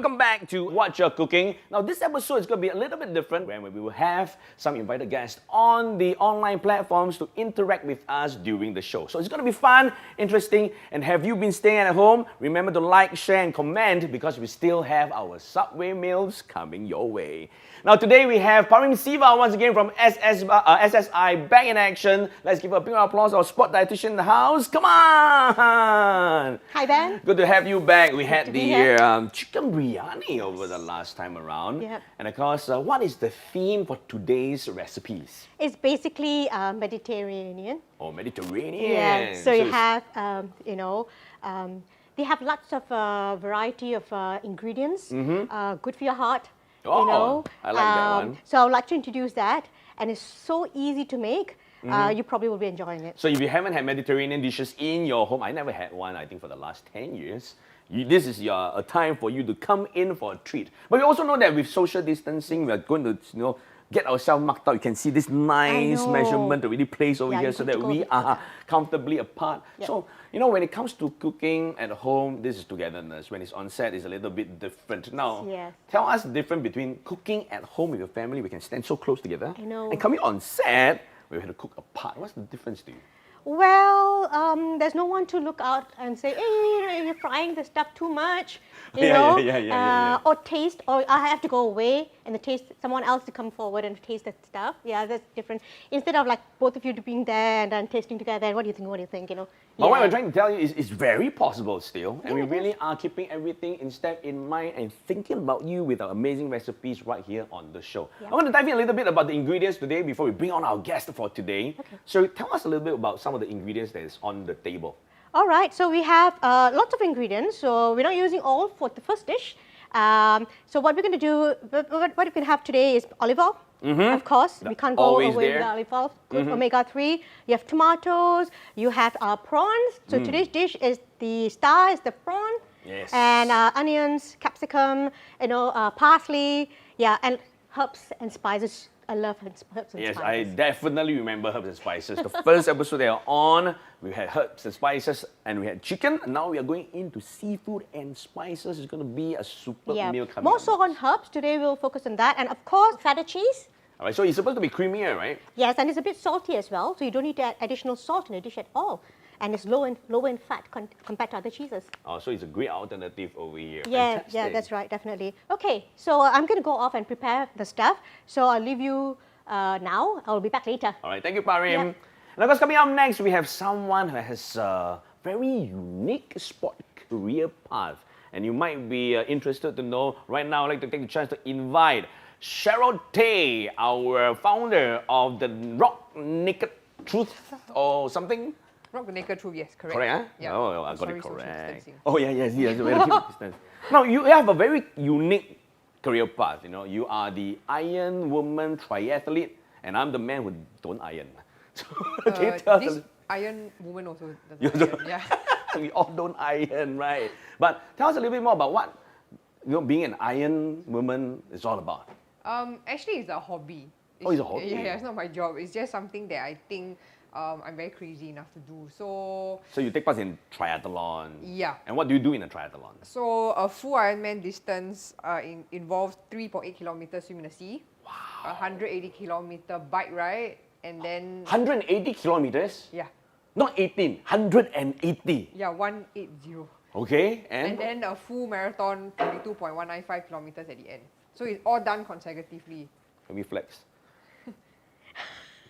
welcome back to Wot'cha Cooking. Now this episode is going to be a little bit different where we will have some invited guests on the online platforms to interact with us during the show. So it's going to be fun, interesting, and have you been staying at home? Remember to like, share and comment because we still have our Subway meals coming your way. Now today we have Parim Siva once again from SSI back in action. Let's give a big applause to our sport dietitian in the house. Come on! Hi Ben. Good to have you back. We had the chicken biryani over the last time around. Yep. And of course, what is the theme for today's recipes? It's basically Mediterranean. Oh, Mediterranean. Yeah. So you have, they have lots of variety of ingredients. Good for your heart. Oh, I like that one. So I would like to introduce that, and it's so easy to make. You probably will be enjoying it. So if you haven't had Mediterranean dishes in your home, I never had one, I think, for the last 10 years. This is a time for you to come in for a treat. But we also know that with social distancing, we are going to, get ourselves marked out. You can see this nice measurement already placed over here so that we are comfortably apart. Yep. So, when it comes to cooking at home, this is togetherness. When it's on set, it's a little bit different. Now, tell us the difference between cooking at home with your family. We can stand so close together. I know. And coming on set, we have to cook apart. What's the difference to you? Well, there's no one to look out and say, hey, you're frying the stuff too much, or taste, or I have to go away and someone else to come forward and taste that stuff. Yeah, that's different. Instead of like both of you being there and then tasting together, and what do you think, But what I'm trying to tell you is it's very possible still, and we really are keeping everything in mind and thinking about you with our amazing recipes right here on the show. I want to dive in a little bit about the ingredients today before we bring on our guest for today. Okay. So tell us a little bit about some of the ingredients that is on the table. All right, so we have lots of ingredients. So we're not using all for the first dish. So what we're going to do, what we're going to have today is olive oil. Of course, we can't go away with olive oil. Good omega-3. You have tomatoes. You have prawns. So today's dish is the star is the prawn. Yes. And onions, capsicum, parsley. Yeah, and herbs and spices. I love herbs and spices. Yes, I definitely remember herbs and spices. The first episode they are on, we had herbs and spices and we had chicken. And now we are going into seafood and spices. It's going to be a super meal coming More so on herbs. Today we'll focus on that. And of course, feta cheese. All right, so it's supposed to be creamier, right? Yes, and it's a bit salty as well. So you don't need to add additional salt in the dish at all. And it's low in fat compared to other cheeses. Oh, so it's a great alternative over here. Yeah, Fantastic. yeah, that's right, definitely. Okay, so I'm going to go off and prepare the stuff. So I'll leave you now. I'll be back later. All right, thank you, Parim. Yeah. And of course, coming up next, we have someone who has a very unique sport career path. And you might be interested to know. Right now, I'd like to take the chance to invite Cheryl Tay, our founder of the Rock Naked Truth or something. Rock the Naked Truth, yes, correct. Correct, huh? Yeah. Oh, I got it correct. Distancing. Oh, yes. We have to keep distance. Now, you have a very unique career path. You are the Iron Woman triathlete, and I'm the man who don't iron. So, can you tell us This Iron Woman also doesn't iron. Yeah. we all don't iron, right? But tell us a little bit more about what being an Iron Woman is all about. Actually, it's a hobby. It's a hobby? Yeah, it's not my job. It's just something that I think I'm very crazy enough to do. So you take part in triathlon. Yeah. And what do you do in a triathlon? So a full Ironman distance involves 3.8 kilometers swim in the sea. Wow. 180 kilometer bike ride, and then 180 kilometers? Yeah. Not 18, 180. Yeah, 180. Okay, And then a full marathon, 22.195 kilometers at the end. So it's all done consecutively. Can we flex?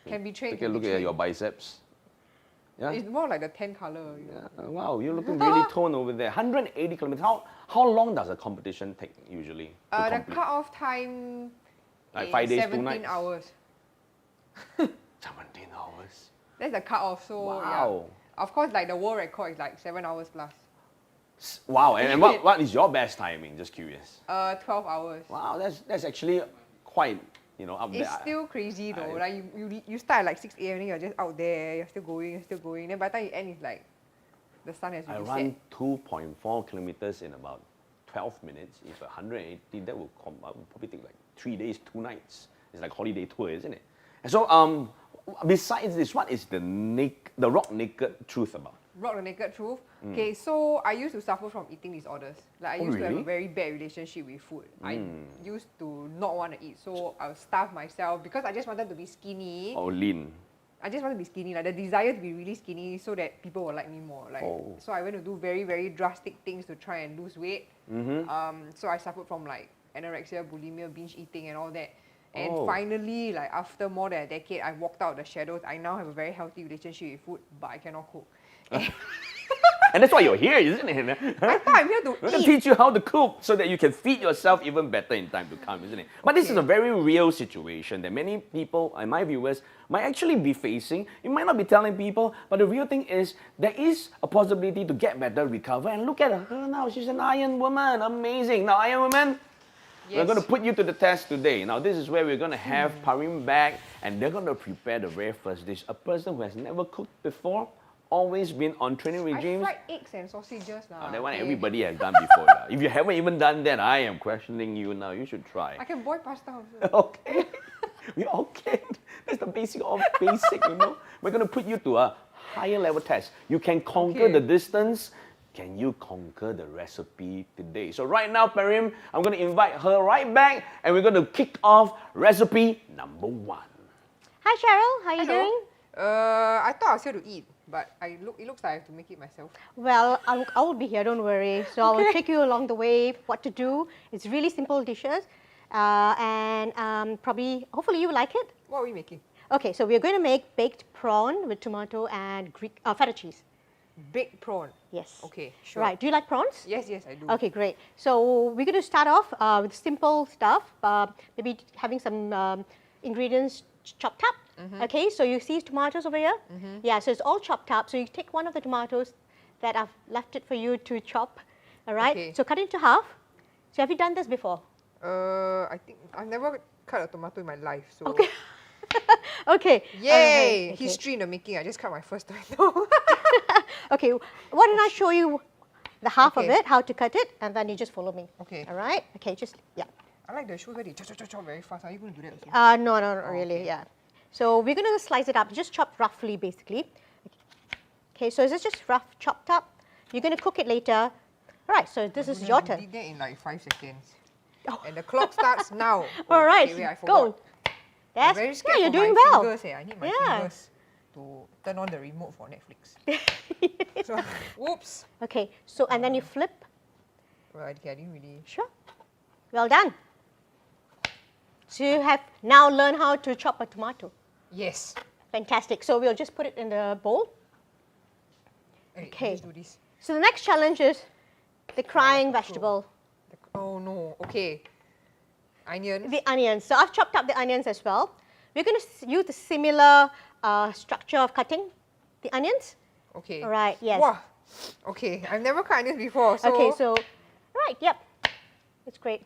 Can be trained. Take a look at your biceps. Yeah. It's more like the 10 color. Yeah. Wow, you're looking really toned over there. 180 kilometers. How long does a competition take usually? The cut-off time like is 5 days, 2 17 nights? hours. 17 hours. That's the cut-off. So Wow. yeah. Of course, like the world record is like 7 hours plus. Wow, and what is your best timing? Just curious. 12 hours. Wow, that's actually quite, up there. It's still crazy though. Like you start at like 6 a.m. and you're just out there, you're still going. Then by the time you end, it's like the sun has I already run set. 2.4 kilometers in about 12 minutes. If 180, that would probably take like 3 days, 2 nights. It's like holiday tour, isn't it? And so, besides this, what is the Rock Naked Truth about? rock the naked truth. Okay, so I used to suffer from eating disorders. Like I used to have a really? very bad relationship with food. I used to not want to eat, so I would starve myself because I just wanted to be skinny. Or lean. I just wanted to be skinny, like the desire to be really skinny, so that people will like me more. Like, so I went to do very, very drastic things to try and lose weight. So I suffered from like anorexia, bulimia, binge eating, and all that. And finally, like after more than a decade, I walked out of the shadows. I now have a very healthy relationship with food, but I cannot cook. And that's why you're here, isn't it? I thought I'm here to We're going eat. to teach you how to cook so that you can feed yourself even better in time to come, isn't it? But this is a very real situation that many people and my viewers might actually be facing. You might not be telling people, but the real thing is there is a possibility to get better, recover. And look at her now, she's an Iron Woman. Amazing. Now, Iron Woman, we're going to put you to the test today. Now, this is where we're going to have Parim back, and they're going to prepare the very first dish. A person who has never cooked before, always been on training regimes. I fried eggs and sausages now. That one everybody has done before. lah. If you haven't even done that, I am questioning you now. You should try. I can boil pasta also. Okay. We all can. That's the basic of basic, you know. We're going to put you to a higher level test. You can conquer the distance. Can you conquer the recipe today? So right now, Parim, I'm going to invite her right back, and we're going to kick off recipe number 1. Hi Cheryl, how are you Hello. doing? I thought I was here to eat, but it looks like I have to make it myself. Well, I will be here, don't worry. So I will take you along the way, what to do. It's really simple dishes. Probably, hopefully you like it. What are we making? Okay, so we're going to make baked prawn with tomato and Greek feta cheese. Baked prawn. Yes. Okay, sure. Right, do you like prawns? Yes, I do. Okay, great. So we're going to start off with simple stuff, maybe having some ingredients chopped up. Okay, so you see tomatoes over here? Yeah, so it's all chopped up. So you take one of the tomatoes that I've left it for you to chop. All right, Okay. so cut it into half. So have you done this before? I think I've never cut a tomato in my life, so. Okay. Okay. Yay! Alright, okay. History in the making. I just cut my first tomato. Okay, why don't I show you the half of Okay. it, how to cut it, and then you just follow me. Okay. All right? Okay, just, yeah. I like the shows where they chop very fast. Are you going to do that also? No, not really, okay. yeah. So we're going to slice it up, just chop roughly, basically. Okay, so is this just rough chopped up? You're going to cook it later. All right, so this is your You turn. did that in like 5 seconds. Oh. And the clock starts now. All right, Okay, wait, I go. forgot. Yes, I'm very scared yeah, you're for doing my well. Fingers, I need my Yeah. fingers to turn on the remote for Netflix. So, whoops. Okay, so and then you flip. Well, okay, I didn't really. Sure. Well done. So you have now learned how to chop a tomato. Yes. Fantastic. So we'll just put it in the bowl. Hey, Okay. Let's do this. So the next challenge is the crying like a vegetable, Oh no. Okay. Onions. the onions. So I've chopped up the onions as well. We're going to use the similar structure of cutting the onions. Okay. All right, yes. Wow. Okay. I've never cut onions before. So. Okay, so, right, yep. It's great.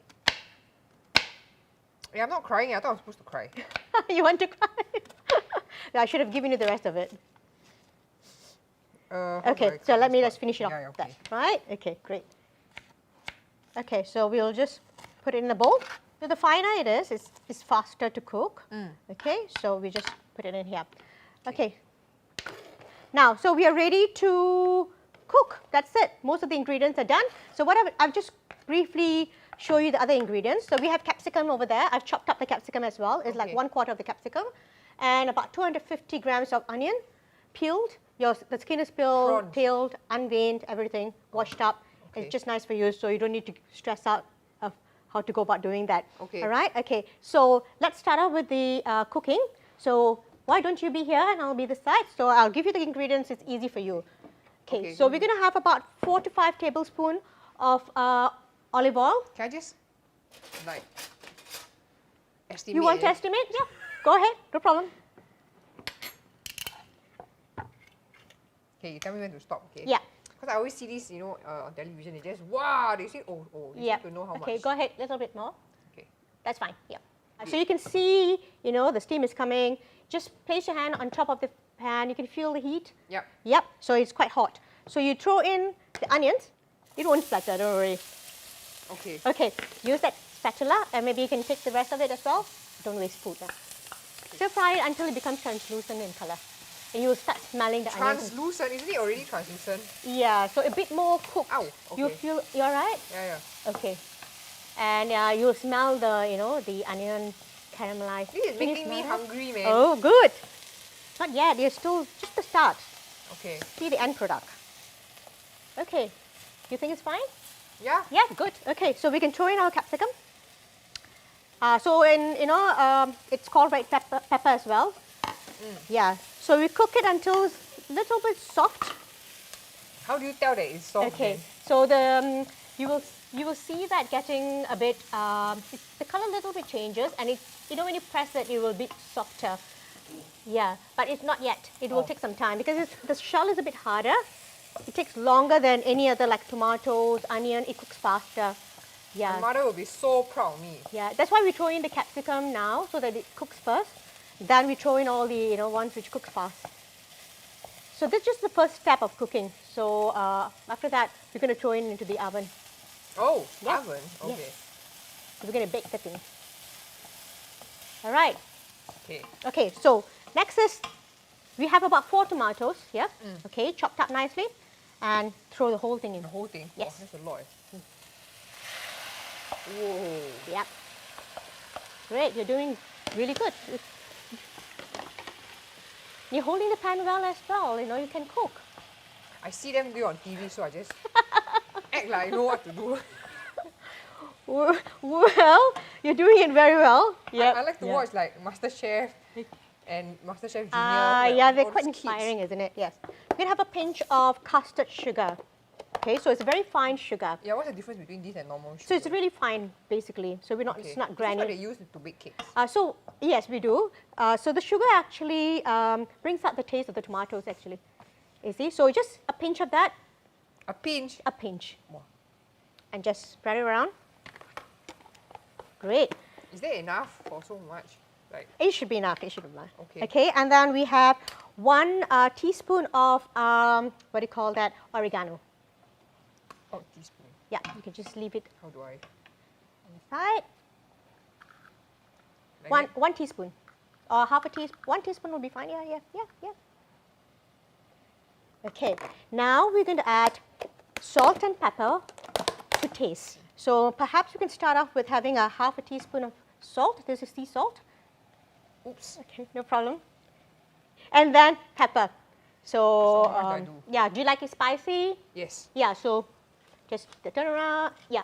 Yeah, I'm not crying. I thought I was supposed to cry. You want to cry? I should have given you the rest of it. How do I Okay, cut so let this me part? just finish it off. Yeah, with that, okay. right? Okay, great. Okay, so we'll just put it in a bowl. So the finer it is, it's faster to cook. Okay, so we just put it in here. Okay. Now, so we are ready to cook. That's it. Most of the ingredients are done. So what I've just briefly show you the other ingredients. So we have capsicum over there. I've chopped up the capsicum as well. It's like Okay. 1/4 of the capsicum. And about 250 grams of onion, peeled. The skin is Prawns. peeled, unveined, everything, washed up. Okay. It's just nice for you, so you don't need to stress out of how to go about doing that. Okay. All right? Okay, so let's start out with the cooking. So why don't you be here and I'll be this side? So I'll give you the ingredients, it's easy for you. Okay, Okay, so good. we're going to have about 4 to 5 tablespoons of olive oil. Can I just like estimate? You want to estimate? Yeah, go ahead, no problem. Okay, you tell me when to stop. Okay. Yeah. Because I always see this, on television. They just wow. They say you Yeah. need to know how Okay, much. go ahead, a little bit more. Okay. That's fine. Yeah. So you can see, the steam is coming. Just place your hand on top of the pan. You can feel the heat. Yep. Yep. So it's quite hot. So you throw in the onions. It won't splatter. Don't worry. Okay. Okay. Use that spatula, and maybe you can take the rest of it as well. Don't waste food. Stir fry it until it becomes translucent in color. and you will start smelling the onions. Translucent, isn't it already translucent? Yeah, so a bit more cooked. Ow, You okay. feel, you alright? Yeah. Okay. And you'll smell the, the onion caramelized. This is Can you making me smell it? hungry, man. Oh, good. Not yet, you're still just the start. Okay. See the end product. Okay, you think it's fine? Yeah. Yeah, good. Okay, so we can throw in our capsicum. So it's called red pepper as well. Yeah, so we cook it until it's a little bit soft. How do you tell that it's soft? Okay, then? so the you will see that getting a bit the color a little bit changes, and when you press it will be softer. Yeah, but it's not yet. It will take some time because the shell is a bit harder. It takes longer than any other like tomatoes, onion. It cooks faster. Yeah. My mother will be so proud of me. Yeah, that's why we throw in the capsicum now so that it cooks first. Then we throw in all the ones which cook fast. So this is just the first step of cooking. So after that, we're going to throw it into the oven. Oh, Yes. oven. Okay. Yes. We're going to bake the thing. All right. Okay. Okay, so next is, we have about 4 tomatoes here. Okay, chopped up nicely. And throw the whole thing in. The whole thing. Yes. Wow, that's a lot. Whoa. Yep. Great, you're doing really good. You're holding the pan well as well, you can cook. I see them do it on TV, so I just act like I know what to do. Well, you're doing it very well. Yep. I like to watch like MasterChef and MasterChef Junior. Yeah, they're all quite those kids. inspiring, isn't it? Yes. We're going to have a pinch of custard sugar. Okay, so it's a very fine sugar. Yeah, what's the difference between this and normal sugar? So it's really fine, basically. So it's not This is what granular. they use to bake cakes. So yes, we do. So the sugar actually brings out the taste of the tomatoes, actually. You see? So just a pinch of that. A pinch. A pinch. Wow. And just spread it around. Great. Is there enough for so much? Like, It should be enough. It should be enough. Okay. Okay. And then we have 1 teaspoon of what do you call that? Oregano. oh, teaspoon. Yeah. You can just leave it How do I? on the side. Like One teaspoon, or half a teaspoon. 1 teaspoon will be fine. Yeah. Okay. Now we're going to add salt and pepper to taste. So perhaps you can start off with having a half a teaspoon of salt. This is sea salt. Oops. Okay, no problem. And then pepper. So, So how much do I do? yeah, do you like it spicy? Yes. Yeah, so just turn around. Yeah,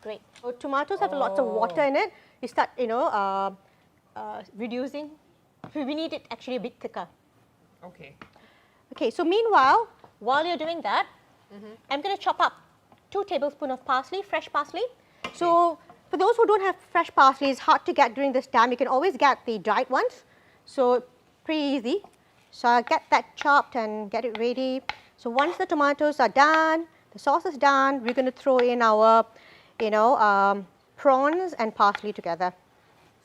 great. So tomatoes have lots of water in it. You start, reducing. We need it actually a bit thicker. Okay. Okay, so meanwhile, while you're doing that, I'm going to chop up 2 tablespoons of parsley, fresh parsley. So for those who don't have fresh parsley, it's hard to get during this time. You can always get the dried ones. So pretty easy. So I'll get that chopped and get it ready. So once the tomatoes are done, the sauce is done, we're going to throw in our, prawns and parsley together.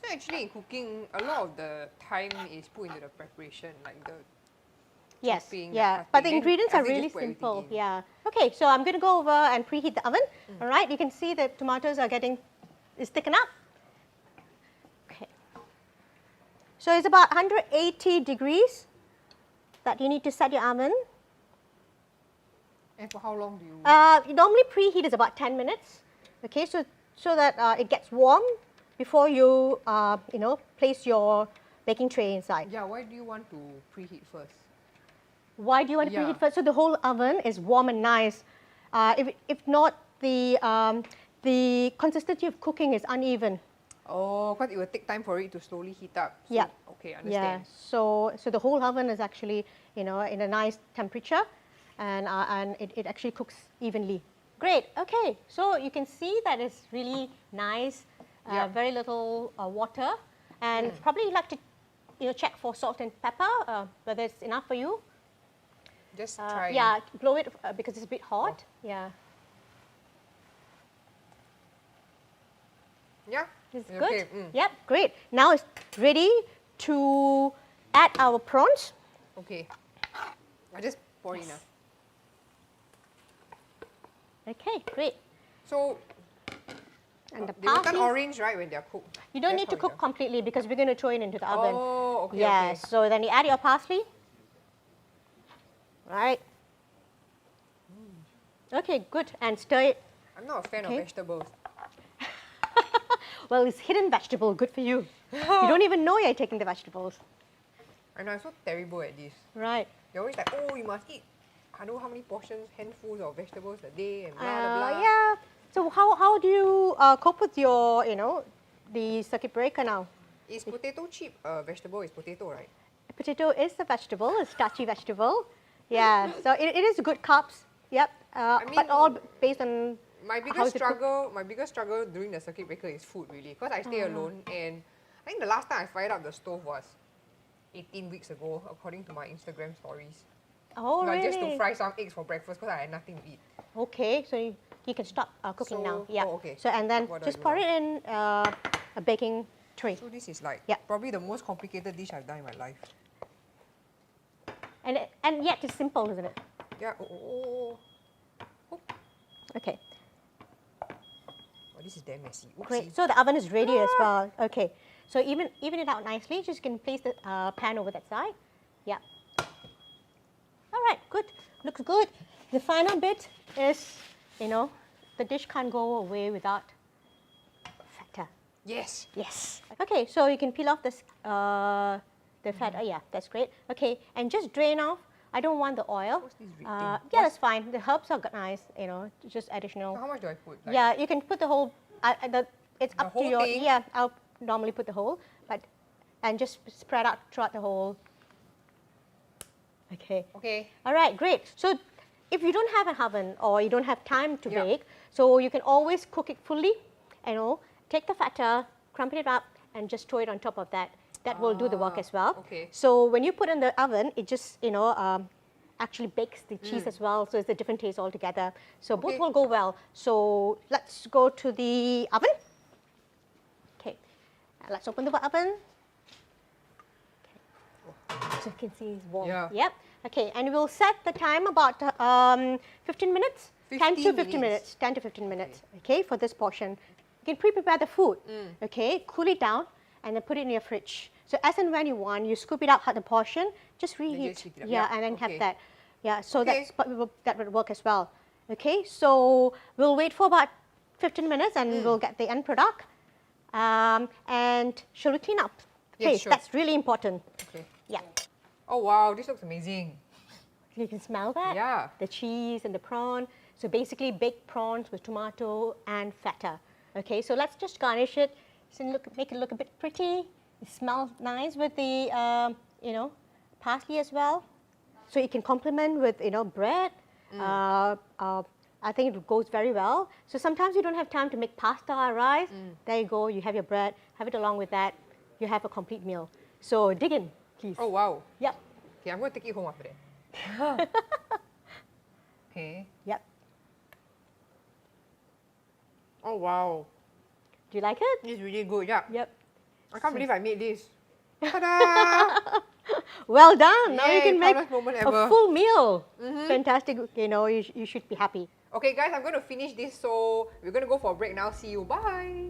So actually in cooking, a lot of the time is put into the preparation, like the Yes, chopping, the yeah, cutting, but the then ingredients are after you really just put everything simple. in. Yeah. Okay, so I'm going to go over and preheat the oven. All right, you can see the tomatoes are it's thickened up. Okay. So it's about 180 degrees that you need to set your oven. And for how long do you? Normally preheat is about 10 minutes. Okay, so that it gets warm before you place your baking tray inside. Yeah, why do you want to preheat first? Why do you want to Yeah. preheat first? So the whole oven is warm and nice. If not, the consistency of cooking is uneven. Oh, because it will take time for it to slowly heat up. So, Yeah. Okay, Yeah. understand. So the whole oven is actually in a nice temperature, and it actually cooks evenly. Great. Okay. So you can see that it's really nice. Yeah. Very little water, and probably you'd like to check for salt and pepper, whether it's enough for you. Just try. Yeah, blow it because it's a bit hot. Yeah, Yeah. it's good. Okay. Yep, great. Now it's ready to add our prawns. Okay. I just pour in. Okay, great. So And the they will turn parsley, orange, right, when they are cooked. you don't That's need to how cook it completely because we're going to throw it into the oven. Oh, okay. Yeah, Okay. so then you add your parsley. Right. Okay, good. And stir it. I'm not a fan of Okay. vegetables. Well, it's hidden vegetable. Good for you. You don't even know you're taking the vegetables. And I'm so terrible at this. Right. They're always like, oh, you must eat, I don't know how many portions, handfuls of vegetables a day and blah, blah, blah. Yeah. So how do you cope with your, the circuit breaker now? Is potato chip a vegetable? Is potato, right? Potato is a vegetable, a starchy vegetable. Yeah. So it is good carbs. Yep. But all based on My how biggest is it cooked? struggle during the circuit breaker is food, really, because I stay alone, and I think the last time I fired up the stove was 18 weeks ago, according to my Instagram stories. Oh, Like, really? just to fry some eggs for breakfast because I had nothing to eat. Okay, so you can stop cooking So- now. Yeah. oh, okay. So and then What do I just do pour now? it in a baking tray, So this is like Yeah. probably the most complicated dish I've done in my life. and yet it's simple, isn't it? Yeah. Oh, Okay. this is damn messy. Oopsie. Great. So the oven is ready as well. Okay. So even it out nicely. Just can place the pan over that side. Yeah. All right. Good. Looks good. The final bit is, the dish can't go away without feta. Yes. Yes. Okay. So you can peel off this the feta. Yeah, that's great. Okay. And just drain off. I don't want the oil. What's this red thing? Yeah, that's fine. The herbs are nice. Just additional. So how much do I put? Like, Yeah, you can put the whole. It's The up to whole your. thing? Yeah, I'll normally put the whole, and just spread out throughout the whole. Okay. Okay. All right, great. So, if you don't have an oven or you don't have time to Yeah. bake, so you can always cook it fully. Take the feta, crumple it up, and just throw it on top of that. That will do the work as well. okay. So when you put in the oven, it just actually bakes the cheese as well. So it's a different taste altogether. So both Okay. will go well. So let's go to the oven. Okay, let's open the oven. Okay. So you can see it's warm. Yeah. Yep. Okay, and we'll set the time about 15 minutes. 10 to 15 minutes. 10 to 15 minutes. Okay, for this portion. You can pre-prepare the food. Okay, cool it down, and then put it in your fridge. So as and when you want, you scoop it out, the portion, just reheat. just heat it up. Yeah, Yeah, and then okay. have that. Yeah, so Okay. that would work as well. Okay, so we'll wait for about 15 minutes, and we'll get the end product. And shall we clean up the Yeah, place? sure. That's really important. Okay. Yeah. Oh wow, this looks amazing. You can smell that? Yeah. The cheese and the prawn. So basically baked prawns with tomato and feta. Okay, so let's just garnish it. So make it look a bit pretty. It smells nice with the, parsley as well. So it can complement with, bread. I think it goes very well. So sometimes you don't have time to make pasta or rice. There you go, you have your bread, have it along with that. You have a complete meal. So dig in, please. Oh wow. Yep, Okay, I'm going to take it home after that. Okay. yep. Oh wow. Do you like it? This is really good. Yeah. Yep. I can't believe I made this. Ta-da! Well done. Now you Yay, can make proudest moment a ever. full meal. Fantastic. You should be happy. Okay guys, I'm going to finish this, so we're going to go for a break now. See you. Bye.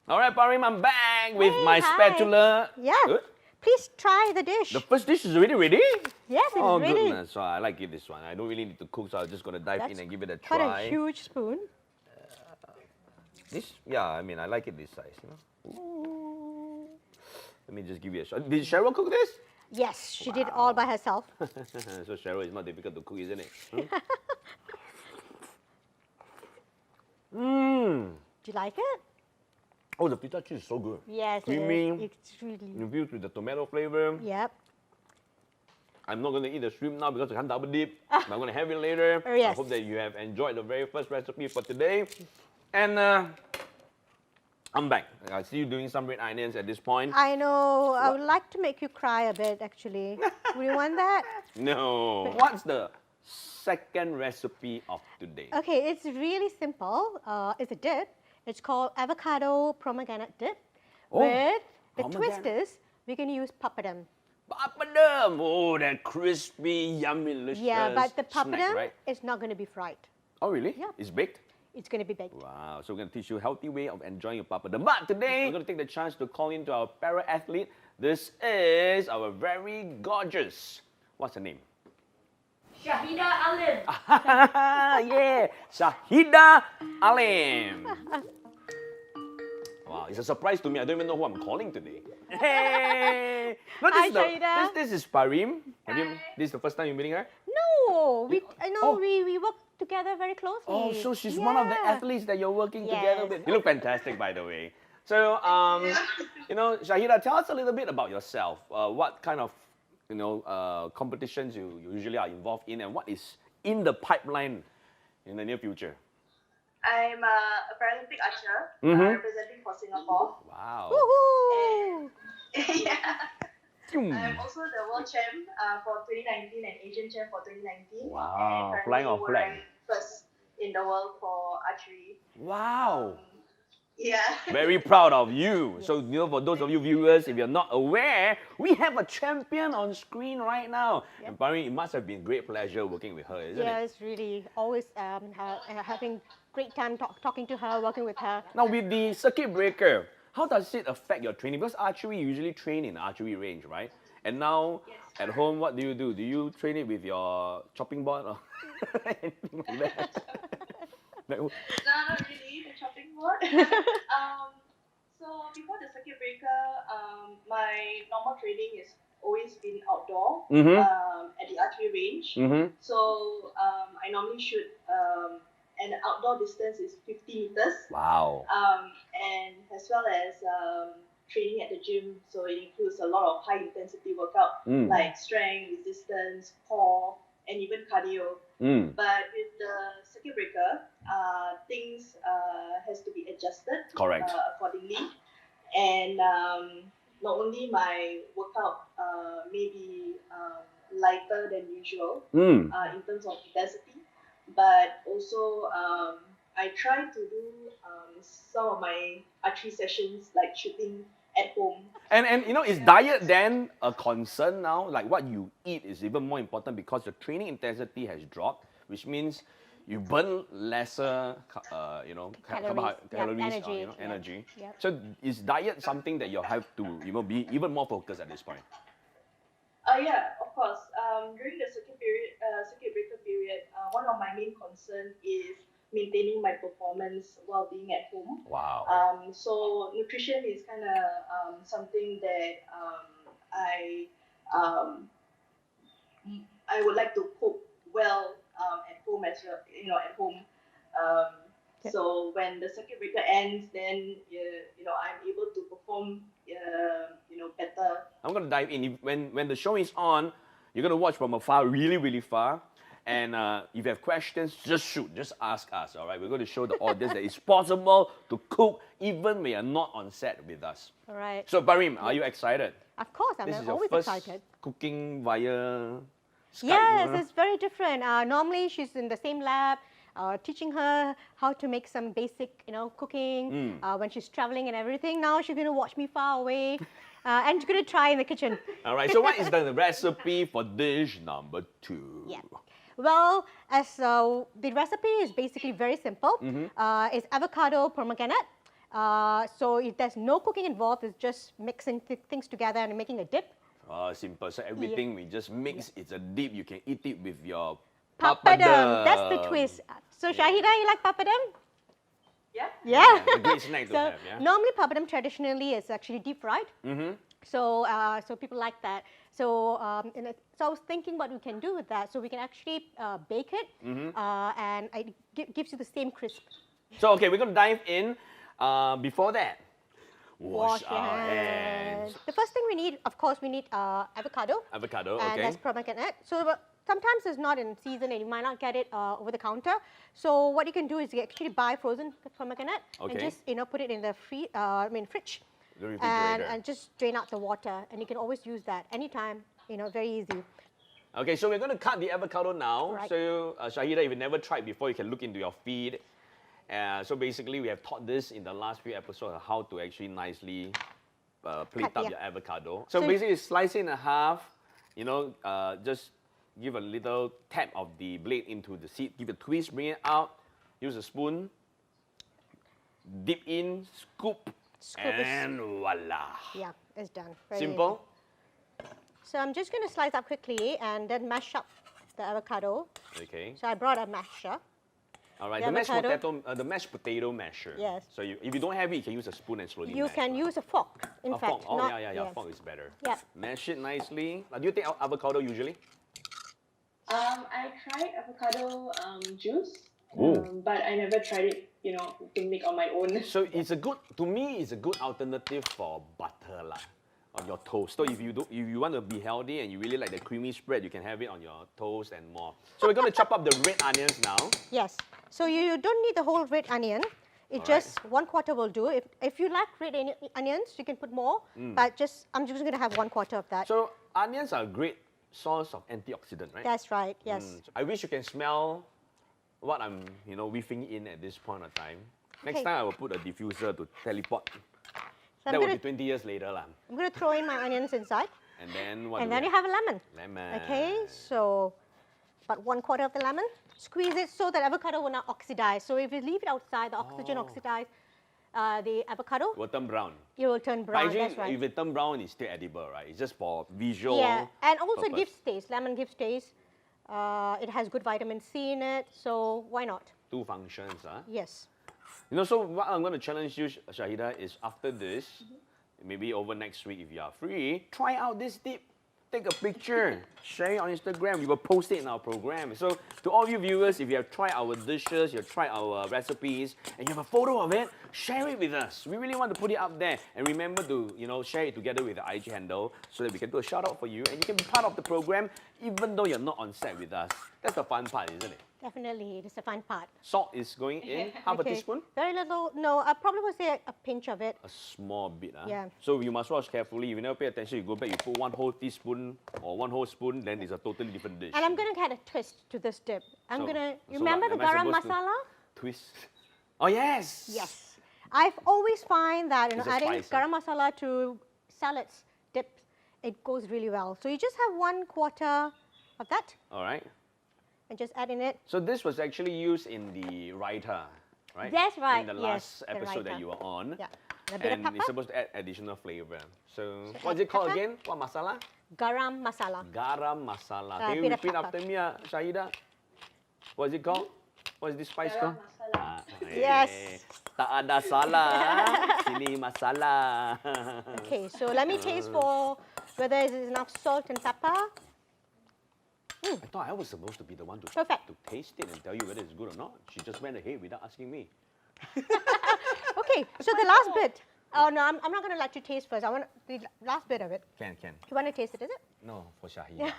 All right, Parim, I'm back with Hey, my hi. spatula. Yeah. Good. Please try the dish. The first dish is already ready? Yes, it is Oh, ready. goodness. So I like it, this one. I don't really need to cook, so I'm just going to dive in and give it a quite try. a huge spoon. This, yeah, I mean, I like it this size, you know. Ooh. Let me just give you a shot. Did Cheryl cook this? Yes, she did all by herself. So Cheryl is not difficult to cook, isn't it? Do you like it? Oh, the feta cheese is so good. Yes, Creamy. it is. It's really. Infused with the tomato flavor. Yep. I'm not going to eat the shrimp now because I can't double dip. But I'm going to have it later. Oh, yes. I hope that you have enjoyed the very first recipe for today. And I'm back. I see you doing some red onions at this point. I know. I would like to make you cry a bit, actually. Would you want that? No. What's the second recipe of today? Okay, it's really simple. It's a dip. It's called avocado pomegranate dip. Oh, With the pomegranate. twist is we can use papadum. Papadum! Oh, that crispy, yummy, delicious Yeah, but the snack, papadum right? is not going to be fried. Oh, really? Yep. It's baked? It's going to be baked. Wow, so we're going to teach you a healthy way of enjoying your papadum. But today, we're going to take the chance to call into our para-athlete. This is our very gorgeous, what's her name? Shahida Alim. Yeah, Shahida Alim. Wow, it's a surprise to me. I don't even know who I'm calling today. Hey! No, Hi, Shahida. this is Parim. This is the first time you're meeting her? No, I know Oh. we work together very closely. Oh, so she's one of the Yeah. athletes that you're working Yes. together with. You look fantastic, by the way. So, you know, Shahida, tell us a little bit about yourself. What kind of, competitions you usually are involved in, and what is in the pipeline in the near future? I'm a Paralympic archer representing for Singapore. Wow. Woohoo! Yeah. Hmm. I'm also the world champ for 2019 and Asian champ for 2019. Wow, And flying on currently flag. we're first in the world for archery. Wow. Yeah. Very proud of you. So, for those of you viewers, if you're not aware, we have a champion on screen right now. Yep. And Parim, it must have been great pleasure working with her, isn't Yeah, it? it's really always having great time talking to her, working with her. Now, with the circuit breaker, how does it affect your training? Because archery, you usually train in archery range, right? And now, at home, what do? Do you train it with your chopping board or anything like that? Like, No, not really, the chopping board. So before the circuit breaker, my normal training is always been outdoor at the archery range. So I normally shoot, and the outdoor distance is 50 meters. Wow. And as well as training at the gym, so it includes a lot of high intensity workout like strength, resistance, core, and even cardio. But with the circuit breaker, things has to be adjusted Correct. Accordingly. And not only my workout may be lighter than usual in terms of intensity, but also I try to do some of my archery sessions like shooting at home. And is diet then a concern now? Like what you eat is even more important because your training intensity has dropped, which means you burn lesser, Calories. calories, Energy. energy. Yeah. So is diet something that you have to, be even more focused at this point? Yeah, of course. During the circuit breaker period, one of my main concerns is maintaining my performance while being at home. Wow. So nutrition is kind of something that I would like to cook well at home as well. At home. So when the circuit breaker ends, then I'm able to perform better. I'm gonna dive in. When the show is on, you're gonna watch from afar, really, really far. And if you have questions, just shoot, just ask us. All right, we're going to show the audience that it's possible to cook even when you're not on set with us. All right. So Parim, are you excited? Of course, This is I'm your always first excited. cooking via Skype. Yes, it's very different. Normally, she's in the same lab, teaching her how to make some basic, cooking when she's traveling and everything. Now she's going to watch me far away, and she's going to try in the kitchen. All right. So what is the recipe for dish number 2? Yeah. Well, as the recipe is basically very simple. It's avocado pomegranate, So there's no cooking involved. It's just mixing things together and making a dip. Oh, simple. So everything we just mix. It's a dip. You can eat it with your Papadum. That's the twist. So Shahida, you like papadum? Yeah. Yeah. It's a great snack to So have. Yeah. normally papadum traditionally is actually deep fried. So so people like that. So so I was thinking what we can do with that. So we can actually bake it, and it gives you the same crisp. So okay, we're gonna dive in. Before that, Wash your hands. The first thing we need, of course, we need avocado. Avocado. And Okay. that's pomegranate. So sometimes it's not in season and you might not get it over the counter. So what you can do is you actually buy frozen pomegranate and Okay. just put it in the fridge The refrigerator. and just drain out the water. And you can always use that anytime. Very easy. Okay, so we're gonna cut the avocado now. Right. So Shahida, if you never tried before, you can look into your feed. So basically, we have taught this in the last few episodes of how to actually nicely plate Cut, up yeah. your avocado. So So basically, slice it in half. Just give a little tap of the blade into the seed. Give a twist, bring it out. Use a spoon. Dip in, scoop, Scoop is- and voila. Yeah, it's done. Very Simple. easy. So I'm just going to slice up quickly and then mash up the avocado. Okay. So I brought a masher. All right. The The mashed avocado. potato, the mashed potato masher. Yes. So if you don't have it, you can use a spoon and slowly You mash. can use a fork, in A fact. fork. Oh, not, yeah. yes. Fork is better. Yeah. Mash it nicely. Do you take avocado usually? I tried avocado juice, Ooh. but I never tried it, picnic on my own. So to me, it's a good alternative for butter lah, on your toast. So if you want to be healthy and you really like the creamy spread, you can have it on your toast and more. So we're going to chop up the red onions now. Yes. So you don't need the whole red onion. It All just 1/4 will do. If you like red onions, you can put more. But I'm just going to have 1/4 of that. So onions are a great source of antioxidant, right? That's right. Yes. I wish you can smell what I'm, whiffing in at this point of time. Next Okay. time I will put a diffuser to teleport. So That I'm will going be 20 years later lah. to throw in my onions inside, And then what? and do then we you have a lemon. Lemon. Okay. So about 1/4 of the lemon. Squeeze it so that avocado will not oxidize. So if you leave it outside, the oxygen oxidize the avocado. Will turn brown. It will turn But brown. actually, That's right. if it turn brown, it's still edible, right? It's just for visual. Yeah, and also it purpose. gives taste. Lemon gives taste. It has good vitamin C in it, so why not? Two functions, huh? Yes. So what I'm going to challenge you, Shahida, is after this, maybe over next week if you are free, try out this dip. Take a picture, share it on Instagram. We will post it in our program. So to all you viewers, if you have tried our dishes, you have tried our recipes, and you have a photo of it, share it with us. We really want to put it up there. And remember to, share it together with the IG handle so that we can do a shout out for you and you can be part of the program even though you're not on set with us. That's the fun part, isn't it? Definitely, it is a fun part. Salt is going in, half a teaspoon. Very little. No, I probably would say a pinch of it. A small bit. Yeah. So you must watch carefully. If you never pay attention, you go back, you put 1 whole teaspoon or 1 whole spoon, then it's a totally different dish. And I'm going to add a twist to this dip. I'm So- going to, so remember what, the am I garam supposed to- masala? Twist. Oh, yes. Yes. I've always find that It's a adding spice, huh? garam masala to salads, dips, it goes really well. So you just have 1/4 of that All right. and just add in it. So this was actually used in the raita, right? That's right, In the yes, last the episode that raita. you were on. Yeah. And a bit of And pepper. it's supposed to add additional flavor. So So what's add it called pepper. again? What masala? Garam masala. Garam masala. A Can you bit of repeat pepper. after me, Shahida? What's it called? What's this spice Garam called? masala. Yes. Tak ada salah. Sini masalah. Okay, so let me taste for whether it is enough salt and pepper. I thought I was supposed to be the one to Perfect. taste it and tell you whether it's good or not. She just went ahead without asking me. Okay, so the last bit. Oh no, I'm not going to let you taste first. I want the last bit of it. Can. You want to taste it, is it? No, for Shahida.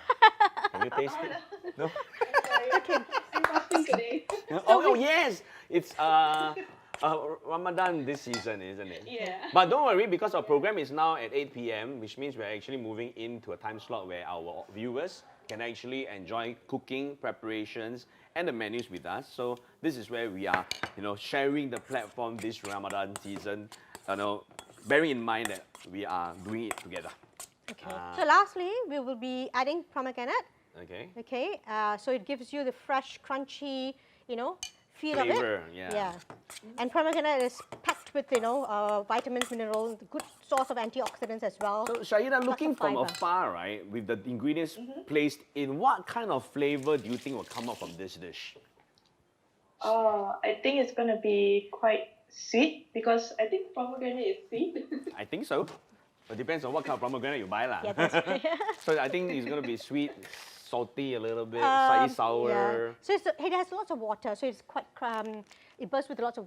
Can you taste it? No? Okay. I'm fasting today. Oh, yes! It's Ramadan this season, isn't it? Yeah. But don't worry, because our program is now at 8 p.m., which means we're actually moving into a time slot where our viewers can actually enjoy cooking preparations and the menus with us. So this is where we are, sharing the platform this Ramadan season. Bearing in mind that we are doing it together. Okay. So lastly, we will be adding pomegranate. Okay. Okay. So it gives you the fresh, crunchy, feel of Flavor, it. yeah. And pomegranate is packed with, vitamins, minerals, good source of antioxidants as well. So Shahida, looking from fiber. afar, right, with the ingredients placed in, what kind of flavor do you think will come out from this dish? I think it's gonna be quite sweet because I think pomegranate is sweet. I think so. It depends on what kind of pomegranate you buy, lah. Yeah, that's right. So I think it's gonna be sweet, salty a little bit, slightly sour. Yeah. So it has lots of water, so it's quite it bursts with lots of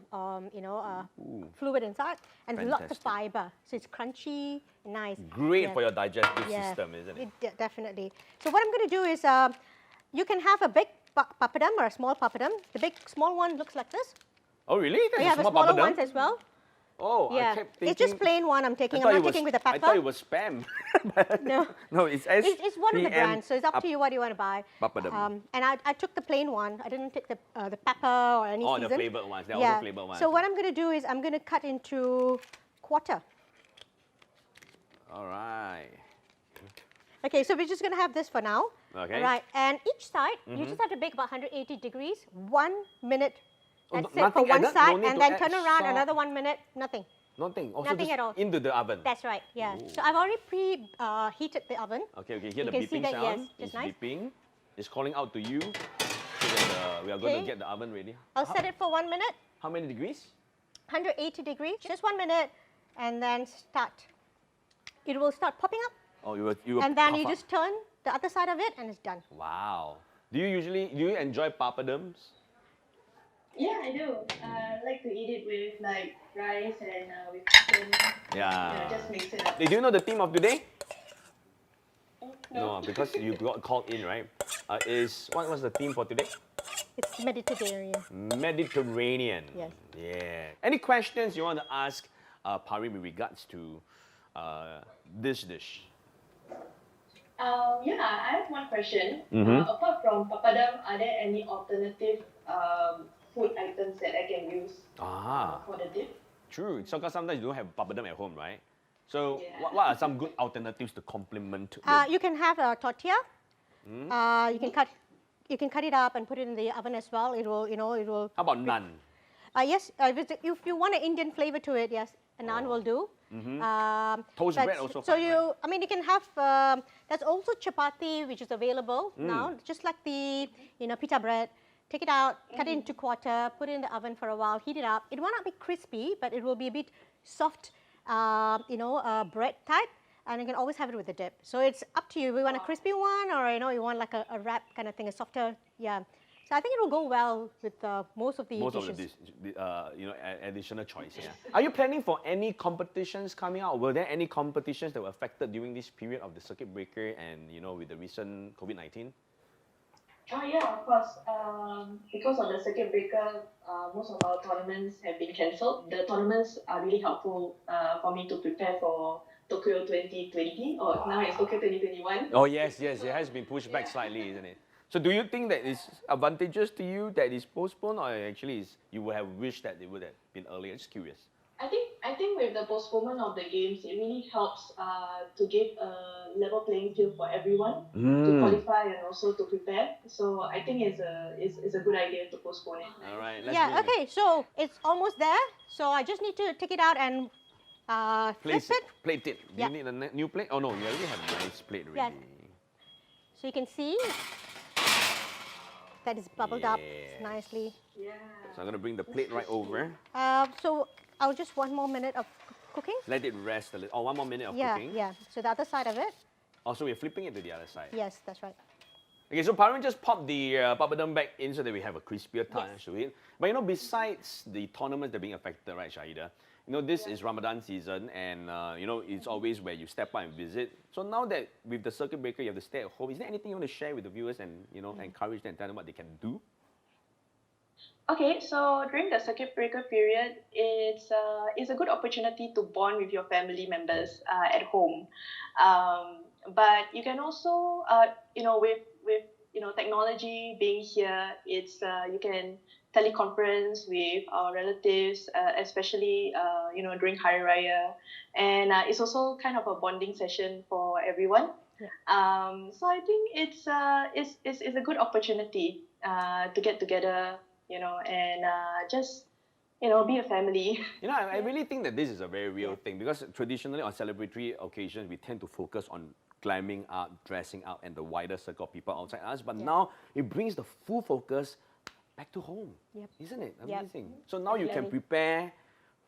fluid inside and lots of Fantastic. fiber. So it's crunchy, nice. Great for your digestive system, isn't it? Definitely. So what I'm going to do is you can have a big papadum or a small papadum. The small one looks like this. Oh, really? That's We a have a small smaller papadum? ones as well. Oh, Yeah, I kept thinking. it's just plain one I'm taking. I thought I'm it not taking with the pepper. I thought it was spam. No. No, it's It's one of the SPM brands, so it's up to you what you want to buy. Papadum. And I took the plain one. I didn't take the pepper or any Oh, the season. flavoured ones. They're also flavoured ones. So what I'm going to do is I'm going to cut into quarter. All right. Okay, so we're just going to have this for now. Okay. All right, and each side, you just have to bake about 180 degrees, 1 minute. Oh, That's it for nothing one added? side, No need and to then add turn around salt? another 1 minute, nothing. Nothing. Also Nothing just at all. into the oven. That's right, yeah. So I've already heated the oven. Okay, hear You the can see beeping that, sound. yes, It's just nice. beeping. It's calling out to you. So that, we are going to Okay. get the oven ready. I'll set it for 1 minute, How many degrees? 180 degrees, just 1 minute, and then start. It will start popping up, Oh, you will and then puff you up. just turn the other side of it, and it's done. Wow. Do you enjoy papadums? Yeah, I do. I like to eat it with like rice and with chicken. Yeah. Just mix it up. Do you know the theme of today? No. No, because you got called in, right? What was the theme for today? It's Mediterranean. Mediterranean. Yes. Yeah. Any questions you want to ask Pari with regards to this dish? Yeah, I have one question. Mhm. Apart from papadum, are there any alternative food items that I can use for the dip? True. So, because sometimes you don't have papadum at home, right? So, Yeah. what are some good alternatives to complement? You can have a tortilla. You can cut it up and put it in the oven as well. It will. How about naan? Yes, if you want an Indian flavor to it, yes, a naan will do. Toast but- bread also So fine, you can have. There's also chapati which is available now, just like the pita bread. Take it out, cut it into quarter, put it in the oven for a while, heat it up. It will not be crispy, but it will be a bit soft, bread type, and you can always have it with a dip. So it's up to you. We want a crispy one, or you want like a wrap kind of thing, a softer, yeah. So I think it will go well with most of the dishes. Additional choices. Are you planning for any competitions coming out? Were there any competitions that were affected during this period of the circuit breaker and with the recent COVID-19? Oh yeah, of course. Because of the circuit breaker, most of our tournaments have been cancelled. The tournaments are really helpful for me to prepare for Tokyo 2020, or now it's Tokyo 2021. Oh yes, it has been pushed back slightly, isn't it? So do you think that it's advantageous to you that it's postponed, or actually you would have wished that it would have been earlier? Just curious. I think with the postponement of the games, it really helps to give a level playing field for everyone to qualify and also to prepare. So I think it's a good idea to postpone it. All right. Let's Yeah, bring okay, so it's almost there. So I just need to take it out and flip Place it. it. Plate it. Do Yeah. you need a new plate? Oh no, you already have a nice plate Yeah. ready. So you can see that is bubbled up Yes. nicely. Yeah. So I'm gonna bring the plate right over. So I'll just 1 more minute of cooking. Let it rest a little. Oh, 1 more minute of Yeah, cooking. yeah. So the other side of it. Also, we're flipping it to the other side. Yes, that's right. Okay, so Parvin just popped the papadum back in so that we have a crispier touch to it. But besides the tournaments that are being affected, right, Shahida? This is Ramadan season, and it's always where you step out and visit. So now that with the circuit breaker, you have to stay at home. Is there anything you want to share with the viewers and encourage them and tell them what they can do? Okay, so during the circuit breaker period, it's a good opportunity to bond with your family members at home. But you can also, with technology being here, it's you can teleconference with our relatives, especially during Hari Raya, and it's also kind of a bonding session for everyone. So I think it's a good opportunity to get together, and just, be a family. I really think that this is a very real thing, because traditionally on celebratory occasions, we tend to focus on climbing up, dressing up, and the wider circle of people outside us. But now it brings the full focus back to home, isn't it? Amazing. So now you can prepare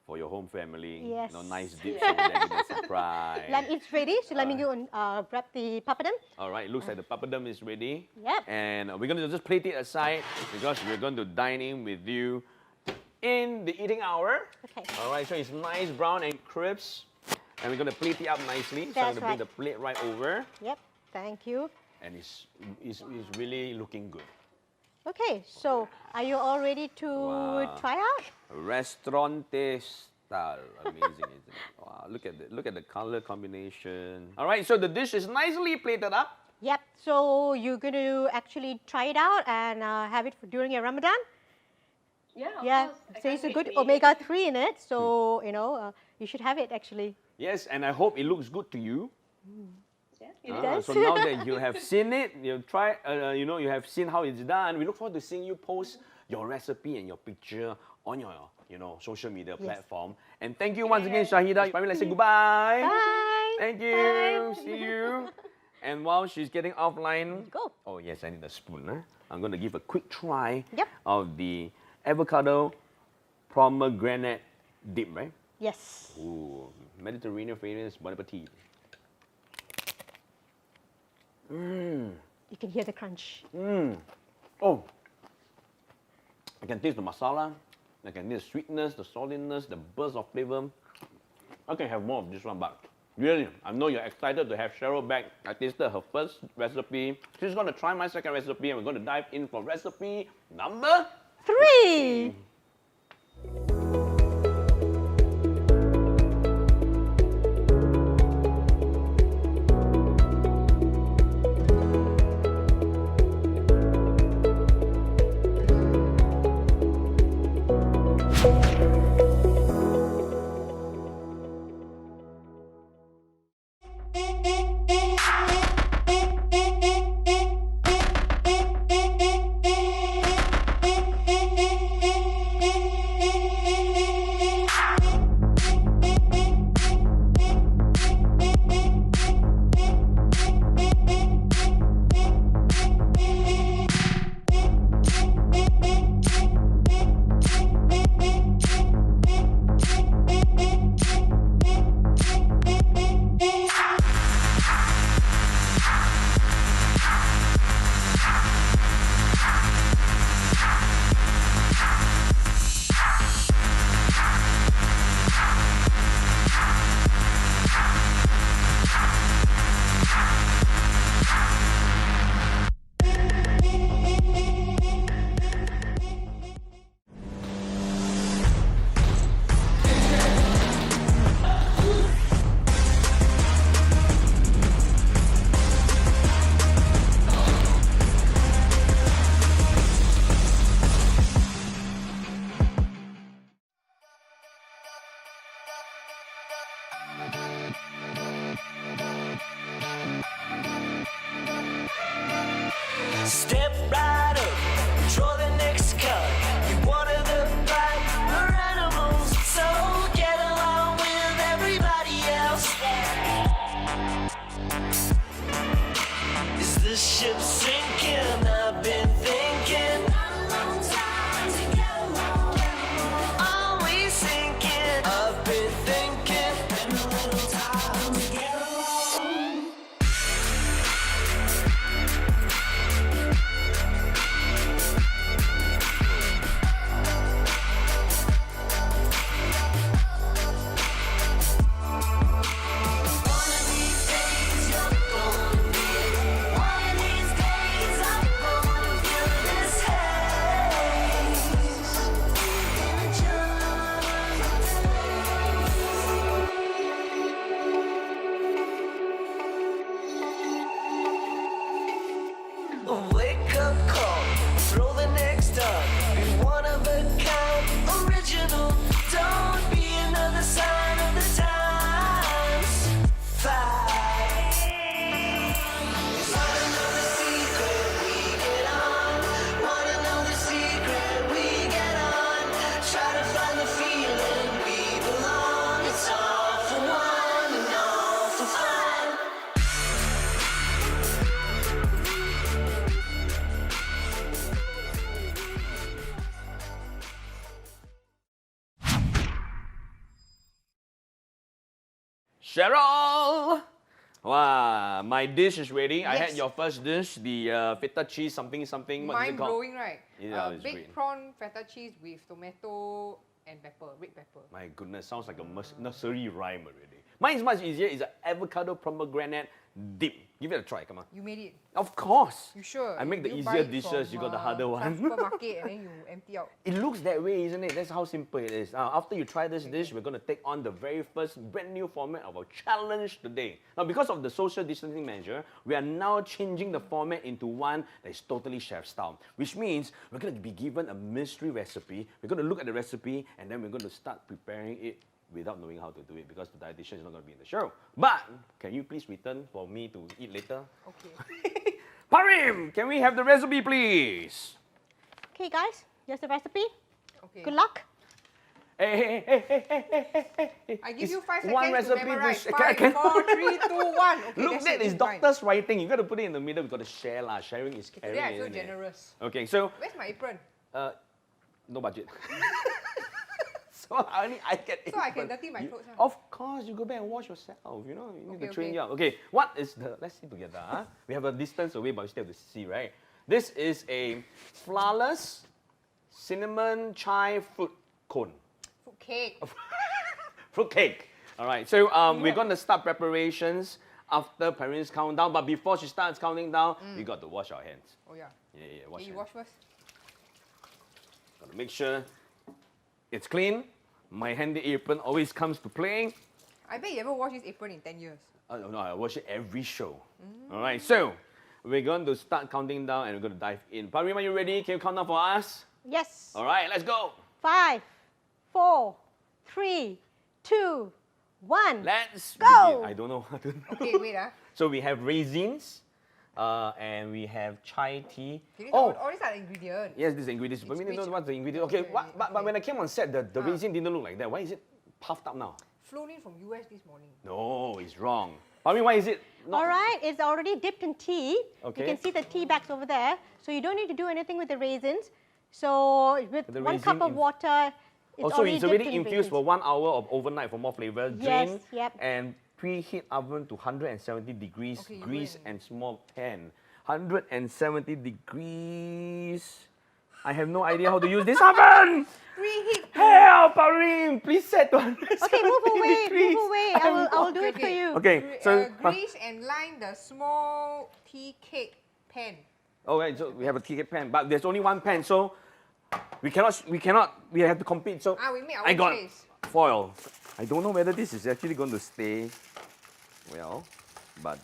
for your home family. Yes. Nice dips over there, give them a surprise. Lamb is ready, so let me go and grab the papadum. All right, looks like the papadum is ready. Yep. And we're going to just plate it aside because we're going to dine in with you in the eating hour. Okay. All right, so it's nice, brown and crisp. And we're going to plate it up nicely. So I'm going to bring the plate right over. Yep, thank you. And it's really looking good. Okay, so are you all ready to try out? Restaurante style. Amazing, isn't it? Wow, look at the color combination. All right, so the dish is nicely plated up. Yep, so you're going to actually try it out and have it during your Ramadan? Yeah, of Yeah, course. I so can't it's a wait good to eat it. omega-3 in it, so, you should have it actually. Yes, and I hope it looks good to you. Yeah, it does. So now that you have seen it, you've tried, you have seen how it's done, we look forward to seeing you post your recipe and your picture on your, social media platform. And thank you once again, Shahida. Probably let's say goodbye. Bye! Thank you. See you. And while she's getting offline, Go. oh yes, I need a spoon. Huh? I'm going to give a quick try Yep. of the avocado pomegranate dip, right? Yes. Ooh, Mediterranean fragrance, bon appetit. You can hear the crunch. Oh, I can taste the masala. I can taste the sweetness, the saltiness, the burst of flavor. I can have more of this one, but really, I know you're excited to have Cheryl back. I tasted her first recipe. She's going to try my second recipe, and we're going to dive in for recipe number 3! Step right up, draw the next card. You water the pipe, we're animals, so get along with everybody else. Is this ship sinking? I've been thinking. Are we sinking? I've been thinking. Been a little time to get along. A wake-up call, throw the next up. Be one of a kind, original. Don't be another sign of the times. Fight. Wanna know the secret we get on? Wanna know the secret we Cheryl! Wow, my dish is ready. I had Yes. your first dish, the feta cheese something. What is it Mind called? blowing, right? Yeah, it's Baked great. prawn feta cheese with tomato and pepper, red pepper. My goodness, sounds like a nursery rhyme already. Mine is much easier. It's an avocado pomegranate dip. Give it a try, come on. You made it. Of course. You sure? I make the You buy easier it dishes, from, you got the harder some one. supermarket and then you empty out. It looks that way, isn't it? That's how simple it is. Now, after you try this dish, we're going to take on the very first brand new format of our challenge today. Now, because of the social distancing measure, we are now changing the format into one that is totally chef style, which means we're going to be given a mystery recipe. We're going to look at the recipe and then we're going to start preparing it without knowing how to do it because the dietitian is not going to be in the show. But can you please return for me to eat later? Okay. Parim, can we have the recipe, please? Okay, guys, here's the recipe. Okay. Good luck. Hey. I give It's you 5 one seconds to recipe memorize. dish. 5, 4, 3, 2, 1. Okay, Look, that's that it, is it's fine. doctor's writing. You got to put it in the middle. We got to share lah. Sharing is caring. Today I feel isn't it? generous. Okay, so Where's my apron? no budget. So I get it. So I can dirty my clothes, huh? Of course, you go back and wash yourself. You know, you need to Okay, train okay. you up. Okay, what is the? Let's see together. Huh? We have a distance away, but we still have to see, right? This is a flourless cinnamon chai fruit cone. Fruit cake. Fruit cake. All right, so we're going to start preparations after Parin's countdown. But before she starts counting down, we got to wash our hands. Oh yeah. Yeah, wash Okay, you hands. wash first. Got to make sure it's clean. My handy apron always comes to play. I bet you haven't washed this apron in 10 years. No, I wash it every show. All right, so we're going to start counting down and we're going to dive in. Parim, are you ready? Can you count down for us? Yes. All right, let's go. 5, 4, 3, 2, 1. Let's Go. begin. I don't know. Okay, wait. So we have raisins and we have chai tea. Okay, Oh, all these are the ingredients. yes, these are ingredients. But we need to know what's the ingredient. Okay, Okay, but when I came on set, the raisin didn't look like that. Why is it puffed up now? Flown in from US this morning. No, it's wrong. Parim, why is it not? All right, it's already dipped in tea. Okay. You can see the tea bags over there. So you don't need to do anything with the raisins. So with The 1 cup raisin of water, it's Also, it's already dipped in infused for raisins. 1 hour of overnight for more flavor. Yes, Drain yep. and preheat oven to 170 degrees, Okay, you go grease and- and small pan. 170 degrees. I have no idea how to use this oven. Preheat. Help, Parim! Please set to 170 Okay, move away, degrees. move away. I will do it for Okay. you. Okay, so Grease and line the small tea cake pan. okay, so we have a ticket pan, but there's only one pan, so we have to compete. So We make our I own got space. foil. I don't know whether this is actually going to stay well, but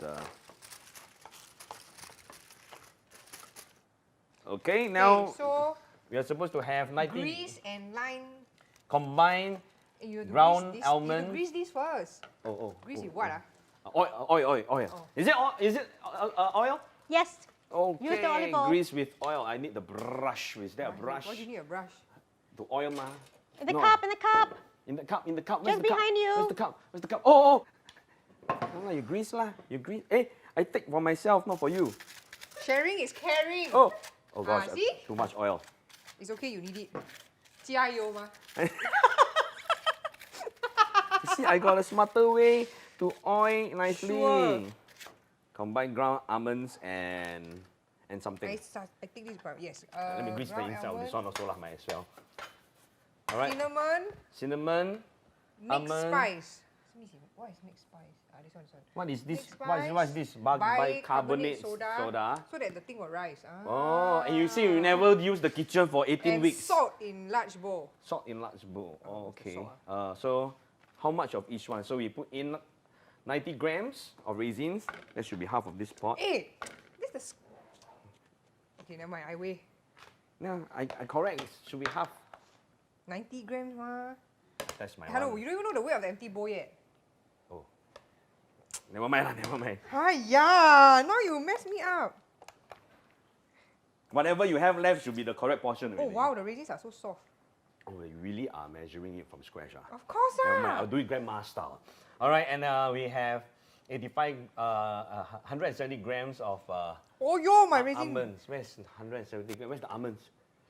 okay, now Okay, so we are supposed to have 90 grease and line. combined. You have to Ground grease this, almond. You have to grease this first. Grease with what? Oil. Oh. Is it oil? Yes. Okay. Use the olive oil. Grease with oil. I need the brush. Is there a brush Why do you need a brush? to oil ma? In the No. cup, in the cup. In the cup. Just the cup? behind you. Where's the cup? Where's the cup? Oh. No, you grease lah. You grease. Hey, I take for myself, not for you. Sharing is caring. Oh gosh. see? Too much oil. It's okay, you need it. 加油嘛. You see, I got a smarter way to oil nicely. Sure. Combine ground almonds and something. I think this is part, yes. Let me grease the ground inside of this almond, one also lah, might as well. All right. Cinnamon, Cinnamon. mixed almond. spice. Let me see, what is mixed spice? This one. What is this? Mixed What is this? Bicarbonate soda, soda. so that the thing will rise. Oh, and you see, you never use the kitchen for 18 and weeks. salt in large bowl. Salt in large bowl. Oh, what's the okay. salt, So, how much of each one? So we put in 90 grams of raisins. That should be half of this pot. Hey, this is okay, never mind, I weigh. Yeah, I correct. It should be half. 90 grams, ma. That's my Hello, one. you don't even know the weight of the empty bowl yet. Oh. Never mind lah, never mind. Hiya, now you mess me up. Whatever you have left should be the correct portion Oh already. wow, the raisins are so soft. Oh, you really are measuring it from scratch. Of course, Never mind, I'll do it grandma style. All right, and we have 170 grams of Oh yo, my raisin. almonds. Where's 170 grams? Where's the almonds?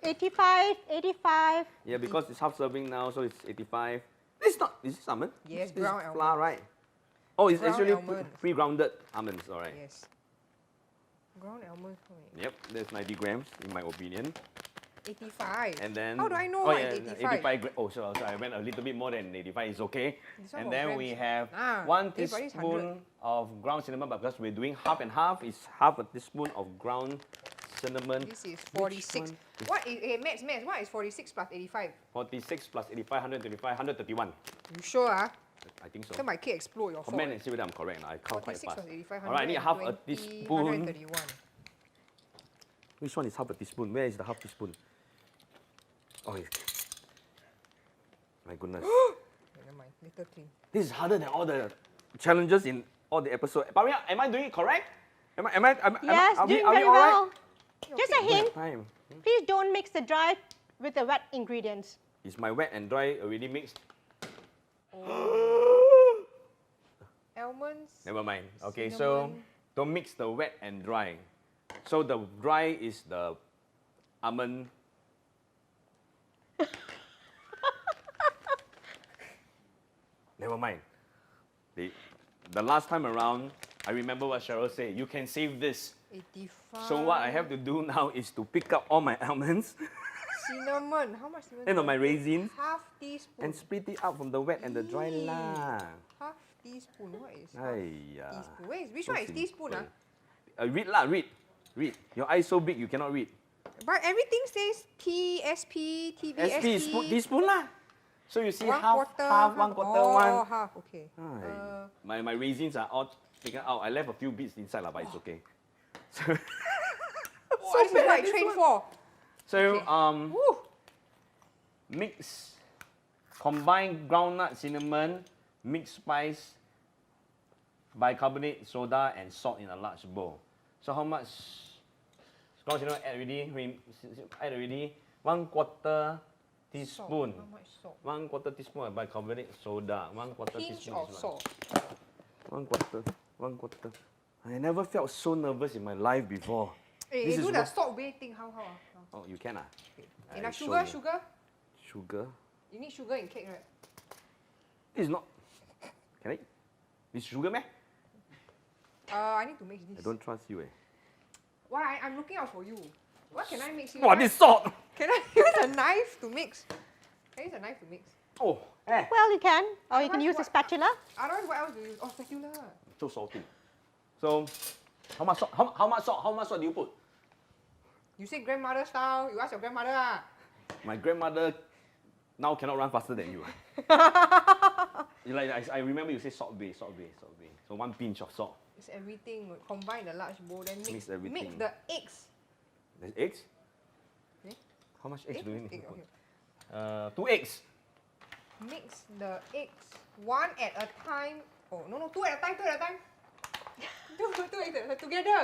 85, 85. Yeah, because it's half serving now, so it's 85. It's not. Is this almond? Yes, This brown is almond. flour, right? Oh, it's Ground actually almonds. pre-grounded almonds, all right. Yes. Ground almonds. Yep, that's 90 grams in my opinion. 85. And then How do I know oh, what yeah, is 85? Oh, so I went a little bit more than 85. It's okay. This one And got then we grams. have Ah, 1 everybody is 100. teaspoon of ground cinnamon, but because we're doing half and half, it's half a teaspoon of ground cinnamon. This is Which 46. one? What is, Max, what is 46 plus 85? 46 plus 85, 125, 131. You sure, ah? I think so. Then my cake explode your Comment fault. and see whether I'm correct. I count quite 46 fast. plus 85, All right, I need half a 120, teaspoon. 131. Which one is half a teaspoon? Where is the half teaspoon? Oh, my goodness. Okay, never mind, little clean. This is harder than all the challenges in all the episodes. Paria, am I doing it correct? Yes, are we doing all very right? well. Just a hint, Time. please don't mix the dry with the wet ingredients. Is my wet and dry already mixed? Almonds. Never mind. Okay, so Cinnamon. don't mix the wet and dry. So the dry is the almond. Never mind. The last time around, I remember what Cheryl said. You can save this. 85. So what I have to do now is to pick up all my almonds Cinnamon. How much cinnamon? and do I my put? raisins Half teaspoon. and split it out from the wet and the dry Eee. lah. Half teaspoon. What is half Aiya. teaspoon? Where is, which So one is teaspoon? simple. Ah? Read lah, read. Read. Your eyes so big you cannot read. But everything says TSP, TBSP. SP, teaspoon lah. So you see One half, quarter, half, 1 quarter, oh, one. half, okay. Ai. My raisins are all taken out. I left a few bits inside lah, but it's okay. So this is what I trained for. So Okay. Woo. mix, combine groundnut, cinnamon, mixed spice, bicarbonate, soda, and salt in a large bowl. So how much ground cinnamon add already? Add already 1/4 teaspoon. How much salt? 1/4 teaspoon of bicarbonate soda. 1/4 Pinch teaspoon. of is salt. 1/4. I never felt so nervous in my life before. Hey, This is do the what- salt weight thing. How? Oh, you can ah? Enough I show sugar, you. sugar. Sugar? You need sugar in cake, right? This is not. Can I? This sugar, man? I need to mix this. I don't trust you, eh. Why? I'm looking out for you. What can I mix here? Wow, this salt! Can I use a knife to mix? Can I use a knife to mix? Oh, eh. Well, you can, or you can Otherwise use a what? spatula. Otherwise, what else do you use? Oh, spatula. So salty. So, how much salt? How much salt? How much salt do you put? You say grandmother style. You ask your grandmother. Ah. My grandmother now cannot run faster than you. I remember you say salt bay. So 1 pinch of salt. It's everything. Combine the large bowl, then mix. Mix everything. Mix the eggs. There's eggs? Eh? How much eggs do we need Egg, to put? okay. 2 eggs. Mix the eggs one at a time. Oh no, 2 at a time. 2 at a time. Two at a time. Together,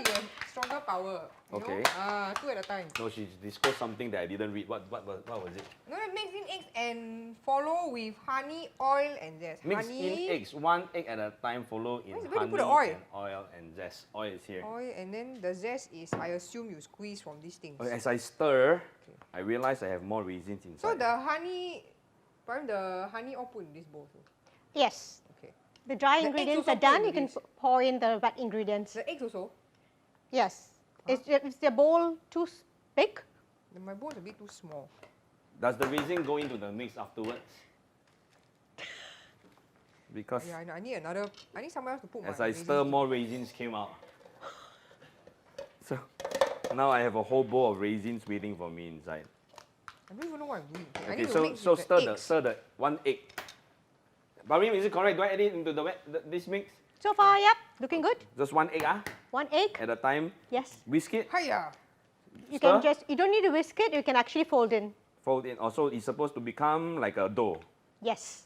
you have stronger power. You Okay. know? 2 at a time. No, she disclosed something that I didn't read. What was it? No, mix in eggs and follow with honey, oil, and zest. Mix honey, in eggs, 1 egg at a time, follow in Where do you honey put the oil? and oil and zest. Oil is here. oil, and then the zest is, I assume, you squeeze from these things. As I stir, I realize I have more raisins inside. So the honey, all put in this bowl too. Yes. Okay. The dry The eggs ingredients also are done. put You in can this. pour in the wet ingredients. The eggs also. Yes. Is the bowl too big? My bowl is a bit too small. Does the raisin go into the mix afterwards? Because Yeah, I know. I need somewhere else to put as my I raisins stir, in. more raisins came out. So now I have a whole bowl of raisins waiting for me inside. I don't even know what I'm doing. I Okay, need to so mix so with the eggs. stir the 1 egg. Barim, is it correct? Do I add it into this mix? So far, yep, looking good. Just 1 egg 1 egg. at a time. Yes. Whisk it, Hiya! You Stir? can you don't need to whisk it. You can actually fold in. fold in. Also, it's supposed to become like a dough. Yes.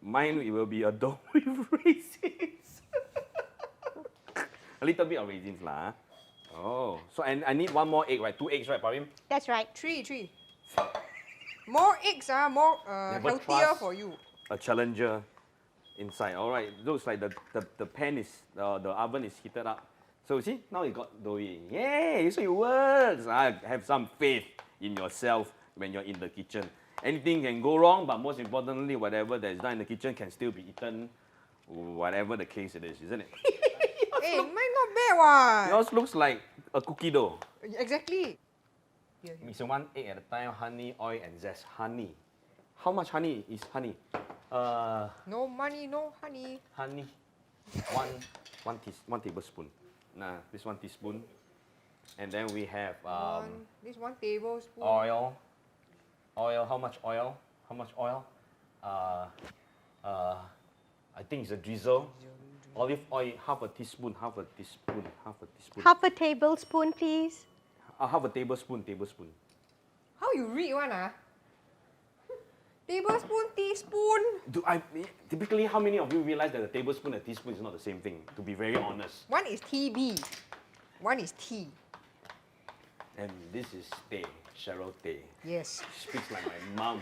Mine, it will be a dough with raisins. A little bit of raisins lah. Oh, so and I need 1 more egg, right? 2 eggs, right, Parim? That's right. Three. More eggs are more Never healthier trust. for you. A challenger inside. All right, looks like the pan is the oven is heated up. So see, now it got doughy. Yay! So it works. I have some faith in yourself when you're in the kitchen. Anything can go wrong, but most importantly, whatever that is done in the kitchen can still be eaten Whatever the case it is, isn't it? Hey, mine not bad what? Yours looks like a cookie dough. Exactly. Here, here. Mix 1 egg at a time, honey, oil, and zest. Honey. How much honey is honey? No money, no honey. Honey. one tablespoon. Nah, this 1 teaspoon. And then we have This 1 tablespoon. oil. Oil. How much oil? How much oil? I think it's a drizzle. Olive oil, half a teaspoon. Half a tablespoon, please. Half a tablespoon. How you read one ah? Tablespoon, teaspoon. Typically, how many of you realize that a tablespoon and a teaspoon is not the same thing? To be very honest. One is TB. One is T. And this is Tay, Cheryl Tay. Yes. She speaks like my mum.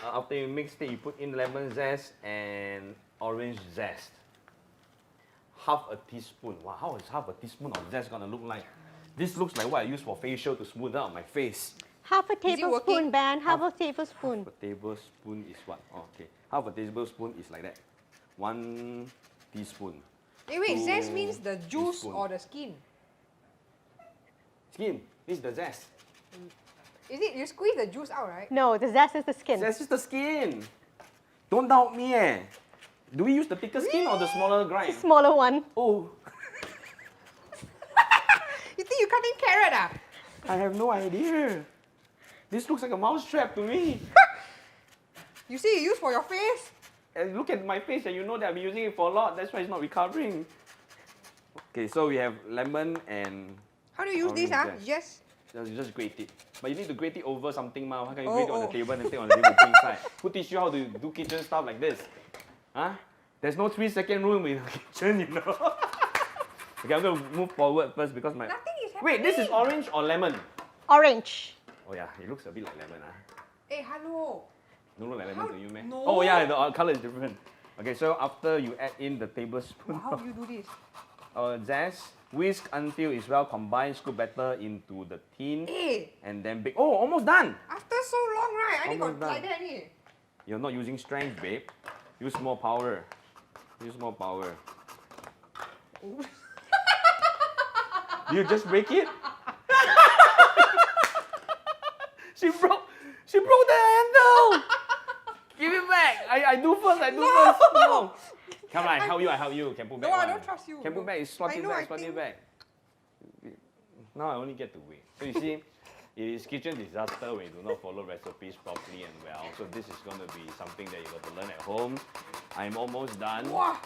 After you mix it, you put in lemon zest and orange zest. Half a teaspoon. Wow, how is half a teaspoon of zest gonna look like? This looks like what I use for facial to smooth out my face. Half a it tablespoon, working? Ben. Half a tablespoon. Half a tablespoon is what? Oh, okay. Half a tablespoon is like that. 1 teaspoon. Hey, wait, Two zest means the juice teaspoon. or the skin? Skin. This is the zest. Is it, you squeeze the juice out, right? No, the zest is the skin. Zest is the skin. Don't doubt me, eh. Do we use the thicker skin or the smaller grind? Smaller one. Oh, You think you cutting carrot ah? I have no idea. This looks like a mouse trap to me. You see you use for your face? And look at my face and you know that I've been using it for a lot. That's why it's not recovering. Okay, so we have lemon and How do you use this ah? Orange Yes. you just grate it. But you need to grate it over something, ma. How can you Oh, grate it on the oh. table and take on the table and put inside? Who teach you how to do kitchen stuff like this? Huh? There's no 3-second rule in the kitchen, you know. Okay, I'm going to move forward first because my... Nothing is happening. Wait, this is orange or lemon? Orange. Oh yeah, it looks a bit like lemon. Hey, hello. Don't look like lemon How- to you, man? no. Oh yeah, the color is different. Okay, so after you add in the tablespoon How do you do this? of zest, whisk until it's well combined, scoop batter into the tin, Hey, and then bake. Oh, almost done! after so long, right? I need Almost got like done. that ni. You're not using strength, babe. Use more power. Use more power. You just break it? She broke the handle! Give it back! I do first, No! Come on, I help you. Can put back No, I one. don't trust you. Can put back, slot I it know, back, I slot it think- back. Now I only get to wait. So you see, it is kitchen disaster when you do not follow recipes properly and well. So this is going to be something that you got to learn at home. I'm almost done. Wow.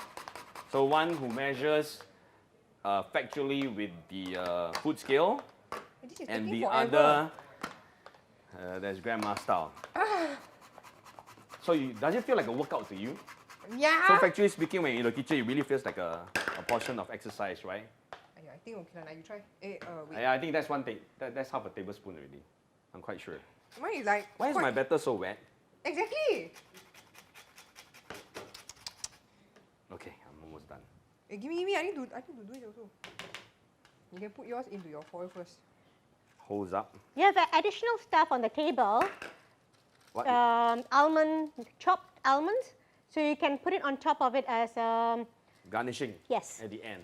So one who measures factually with the food scale, This is and taking the forever. other, that's grandma style. So does it feel like a workout to you? Yeah. So factually speaking, when you're in the kitchen, it really feels like a portion of exercise, right? Aiya, I think okay lah. You try. Wait. I think that's one thing. That's half a tablespoon already. I'm quite sure. Mine is like. Why is my batter so wet? Exactly. Okay, I'm almost done. Hey, give me. I need to do it also. You can put yours into your foil first. Holds up. You have additional stuff on the table. What? Chopped almonds. So you can put it on top of it as Garnishing. yes. At the end.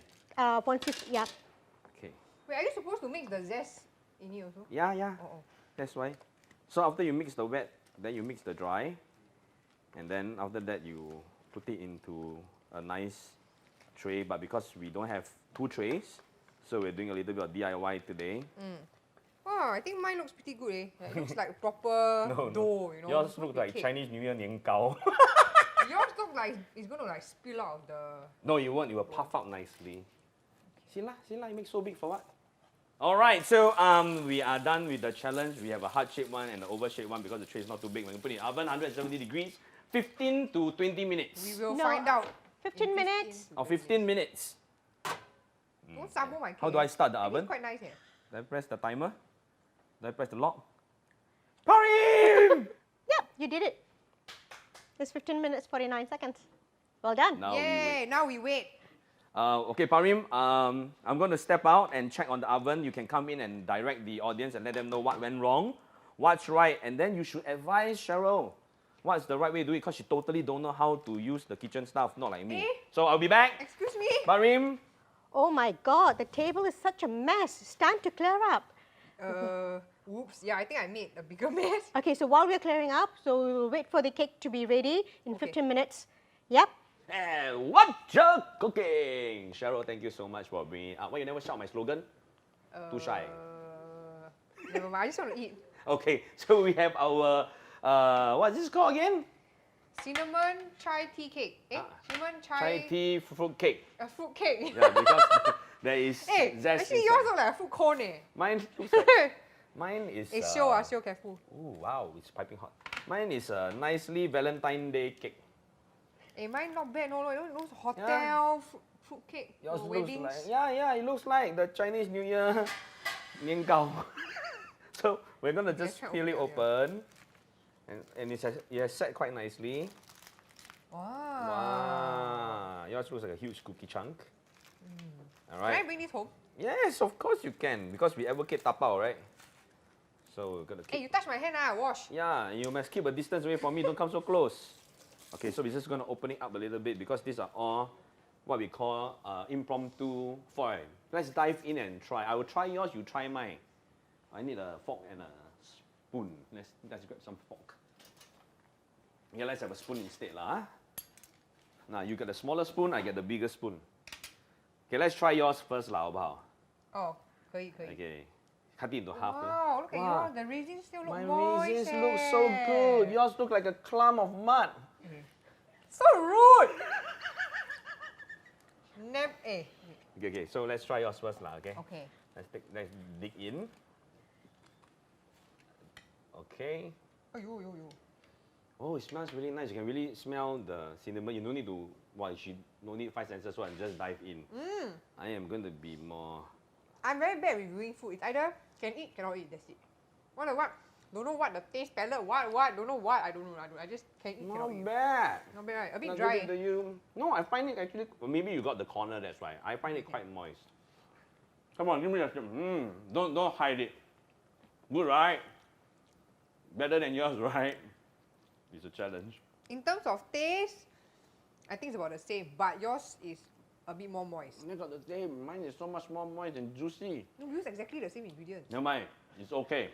Once you, yeah. Okay. Wait, are you supposed to make the zest in it also? Yeah. Oh. That's why. So after you mix the wet, then you mix the dry, and then after that you put it into a nice tray. But because we don't have 2 trays, so we're doing a little bit of DIY today. Oh, I think mine looks pretty good eh. It looks like proper dough, you know. Yours It's look not like cake. Chinese New Year 年糕. Yours look like it's gonna like spill out of the. No, you won't. It will puff out nicely. See lah, it makes so big for what? All right, so we are done with the challenge. We have a heart-shaped one and an oval-shaped one because the tray is not too big. We're gonna put it in the oven, 170 degrees, 15 to 20 minutes. We will No. find out. 15 in minutes. to Or 20 15 minutes. Don't sabo my cake. How do I start the It is oven? quite nice eh. Do I press the timer? Do I press the lock? Parim! Yep, you did it. It's 15 minutes, 49 seconds. Well done. Now we wait. Yay! Now we wait. Okay, Parim, I'm going to step out and check on the oven. You can come in and direct the audience and let them know what went wrong, what's right, and then you should advise Cheryl what's the right way to do it because she totally don't know how to use the kitchen stuff, not like me. Eh? So I'll be back. Excuse me? Barim, Oh my God, the table is such a mess. It's time to clear up. Whoops. Yeah, I think I made a bigger mess. Okay, so while we're clearing up, so we'll wait for the cake to be ready in Okay. 15 minutes. Yep. and Wot'cha Cooking. Cheryl, thank you so much for bringing up. Why you never shout my slogan? Too shy. Never mind, I just want to eat. Okay, so we have our, what's this called again? Cinnamon chai tea cake. Cinnamon Chai tea fruit cake. A fruit cake. Yeah, because there is Hey, zest actually inside. yours look like a fruit cone eh. Mine looks like, mine is. Hey, show careful. Oh wow, it's piping hot. Mine is a nicely Valentine Day cake. Hey, mine not bad, no, those hotel fruit cake. Yours for looks weddings. like, yeah, it looks like the Chinese New Year nian gao. So we're gonna just try peel it open open, and it has set quite nicely. Wow. Wow, yours looks like a huge cookie chunk. All Can I right. bring this home? Yes, of course you can because we advocate tapao, right? So we're gonna Hey, keep. you touch my hand, wash. Yeah, you must keep a distance away from me. Don't come so close. Okay, so we're just gonna open it up a little bit because these are all what we call impromptu foil. Let's dive in and try. I will try yours. You try mine. I need a fork and a spoon. Let's grab some fork. Yeah, let's have a spoon instead, lah. Huh? Now you get the smaller spoon. I get the bigger spoon. Okay, let's try yours first, lah, 好不好? Oh, 可以. Okay, cut it into half. Wow, look at Wow. yours. The raisins still look My moist. raisins look so good. Yours look like a clump of mud. So rude. Okay, so let's try yours first, lah. Okay. Okay. Let's dig in. Okay. Yo. Oh, it smells really nice. You can really smell the cinnamon. You don't need to. Well, she no need 5 senses, so I just dive in. I am going to be more. I'm very bad with reviewing food. It's either can eat, cannot eat. That's it. What? Don't know what the taste palette. What? Don't know what. I don't know. I just can eat, cannot Not eat. bad. Not bad, right? A bit Not dry. good to you. No, I find it actually. Well, maybe you got the corner. That's why. I find it quite moist. Come on, give me a sip. Don't hide it. Good, right? Better than yours, right? It's a challenge. In terms of taste, I think it's about the same, but yours is a bit more moist. You got the same. Mine is so much more moist and juicy. No, we use exactly the same ingredients. Never mind. It's okay.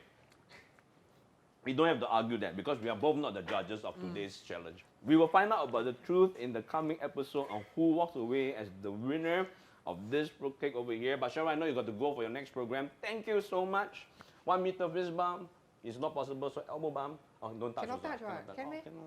We don't have to argue that because we are both not the judges of today's challenge. We will find out about the truth in the coming episode on who walks away as the winner of this fruitcake over here. But Cheryl, I know you got to go for your next program. Thank you so much. 1 meter fist bump is not possible, so elbow bump. Oh, don't touch. Cannot also. touch, right? Can meh? Cannot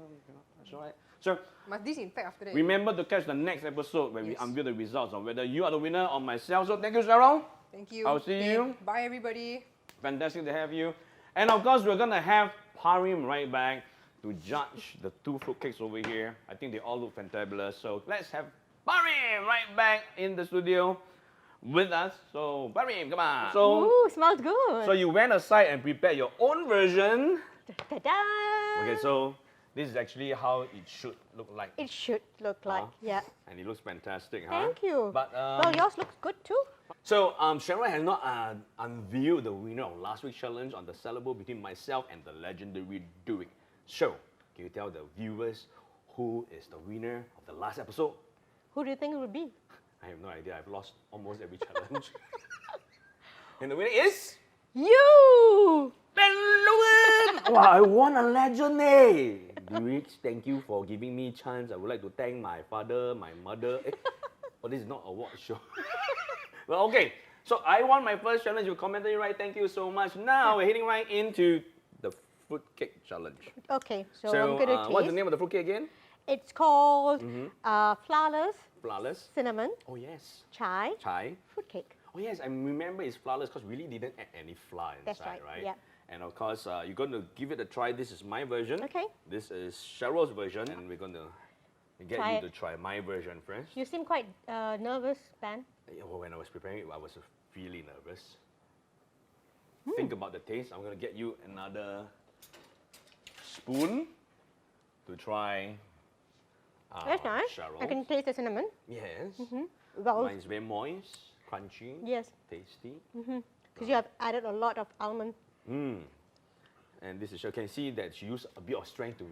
touch, right? So Must disinfect after that. remember to catch the next episode when we Yes. unveil the results of whether you are the winner or myself. So thank you, Cheryl. Thank you. I'll see you. Bye, everybody. Fantastic to have you. And of course, we're gonna have Parim right back to judge the 2 fruitcakes over here. I think they all look fantabulous. So let's have Parim right back in the studio with us. So Parim, come on. So, Ooh, smells good. so you went aside and prepared your own version. Ta-da! Okay, so this is actually how it should look like. It should look like, yeah. And it looks fantastic, huh? Thank you. But well, yours looks good too. So, Cheryl has not unveiled the winner of last week's challenge on the sellable between myself and the legendary Duick. So, can you tell the viewers who is the winner of the last episode? Who do you think it would be? I have no idea. I've lost almost every challenge. And the winner is You! Ben Lewin! Wow, I won a legend, eh? Duick, thank you for giving me chance. I would like to thank my father, my mother. Oh, this is not a award show. Well, okay. So I won my first challenge. You commented right. Thank you so much. Now we're heading right into the fruitcake challenge. Okay, so I'm going to taste. What's the name of the fruitcake again? It's called flourless Flourless. cinnamon Oh yes. chai Chai. fruitcake. Oh yes, I remember it's flourless because we really didn't add any flour inside, That's right, yeah. And of course, you're going to give it a try. This is my version. Okay. This is Cheryl's version, and we're going to get Try you it. to try my version first. You seem quite nervous, Ben. Yeah, well, when I was preparing it, I was really nervous. Think about the taste. I'm going to get you another spoon to try. That's nice. Cheryl. I can taste the cinnamon. Yes. Well, Mine's very moist, crunchy, yes, tasty. because you have added a lot of almond. And this is, you can see that she used a bit of strength to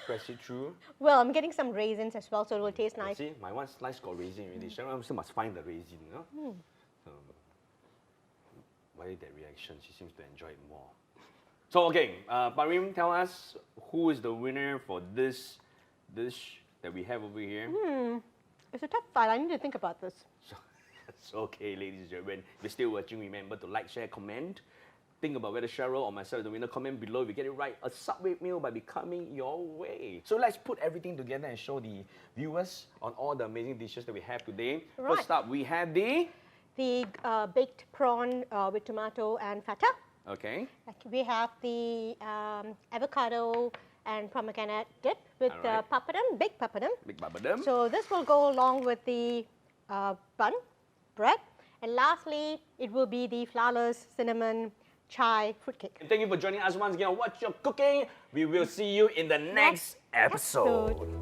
Press it through. Well, I'm getting some raisins as well, so it will taste nice. See, my one slice got raisin already. Cheryl still must find the raisin, you know? Why that reaction? She seems to enjoy it more. So, okay, Parim, tell us who is the winner for this dish that we have over here. It's a tough fight. I need to think about this. So, okay, ladies and gentlemen, if you're still watching, remember to like, share, comment. Think about whether Cheryl or myself is the winner. Comment below if you get it right. A Subway meal by becoming your way. So let's put everything together and show the viewers on all the amazing dishes that we have today. Right. First up, we have the baked prawn with tomato and feta. okay. We have the avocado and pomegranate dip with Alright. papadum, baked papadum. Big babadum. So this will go along with the bun, bread. And lastly, it will be the flourless cinnamon chai fruitcake. And thank you for joining us once again on Wot'cha Cooking. We will see you in the next episode.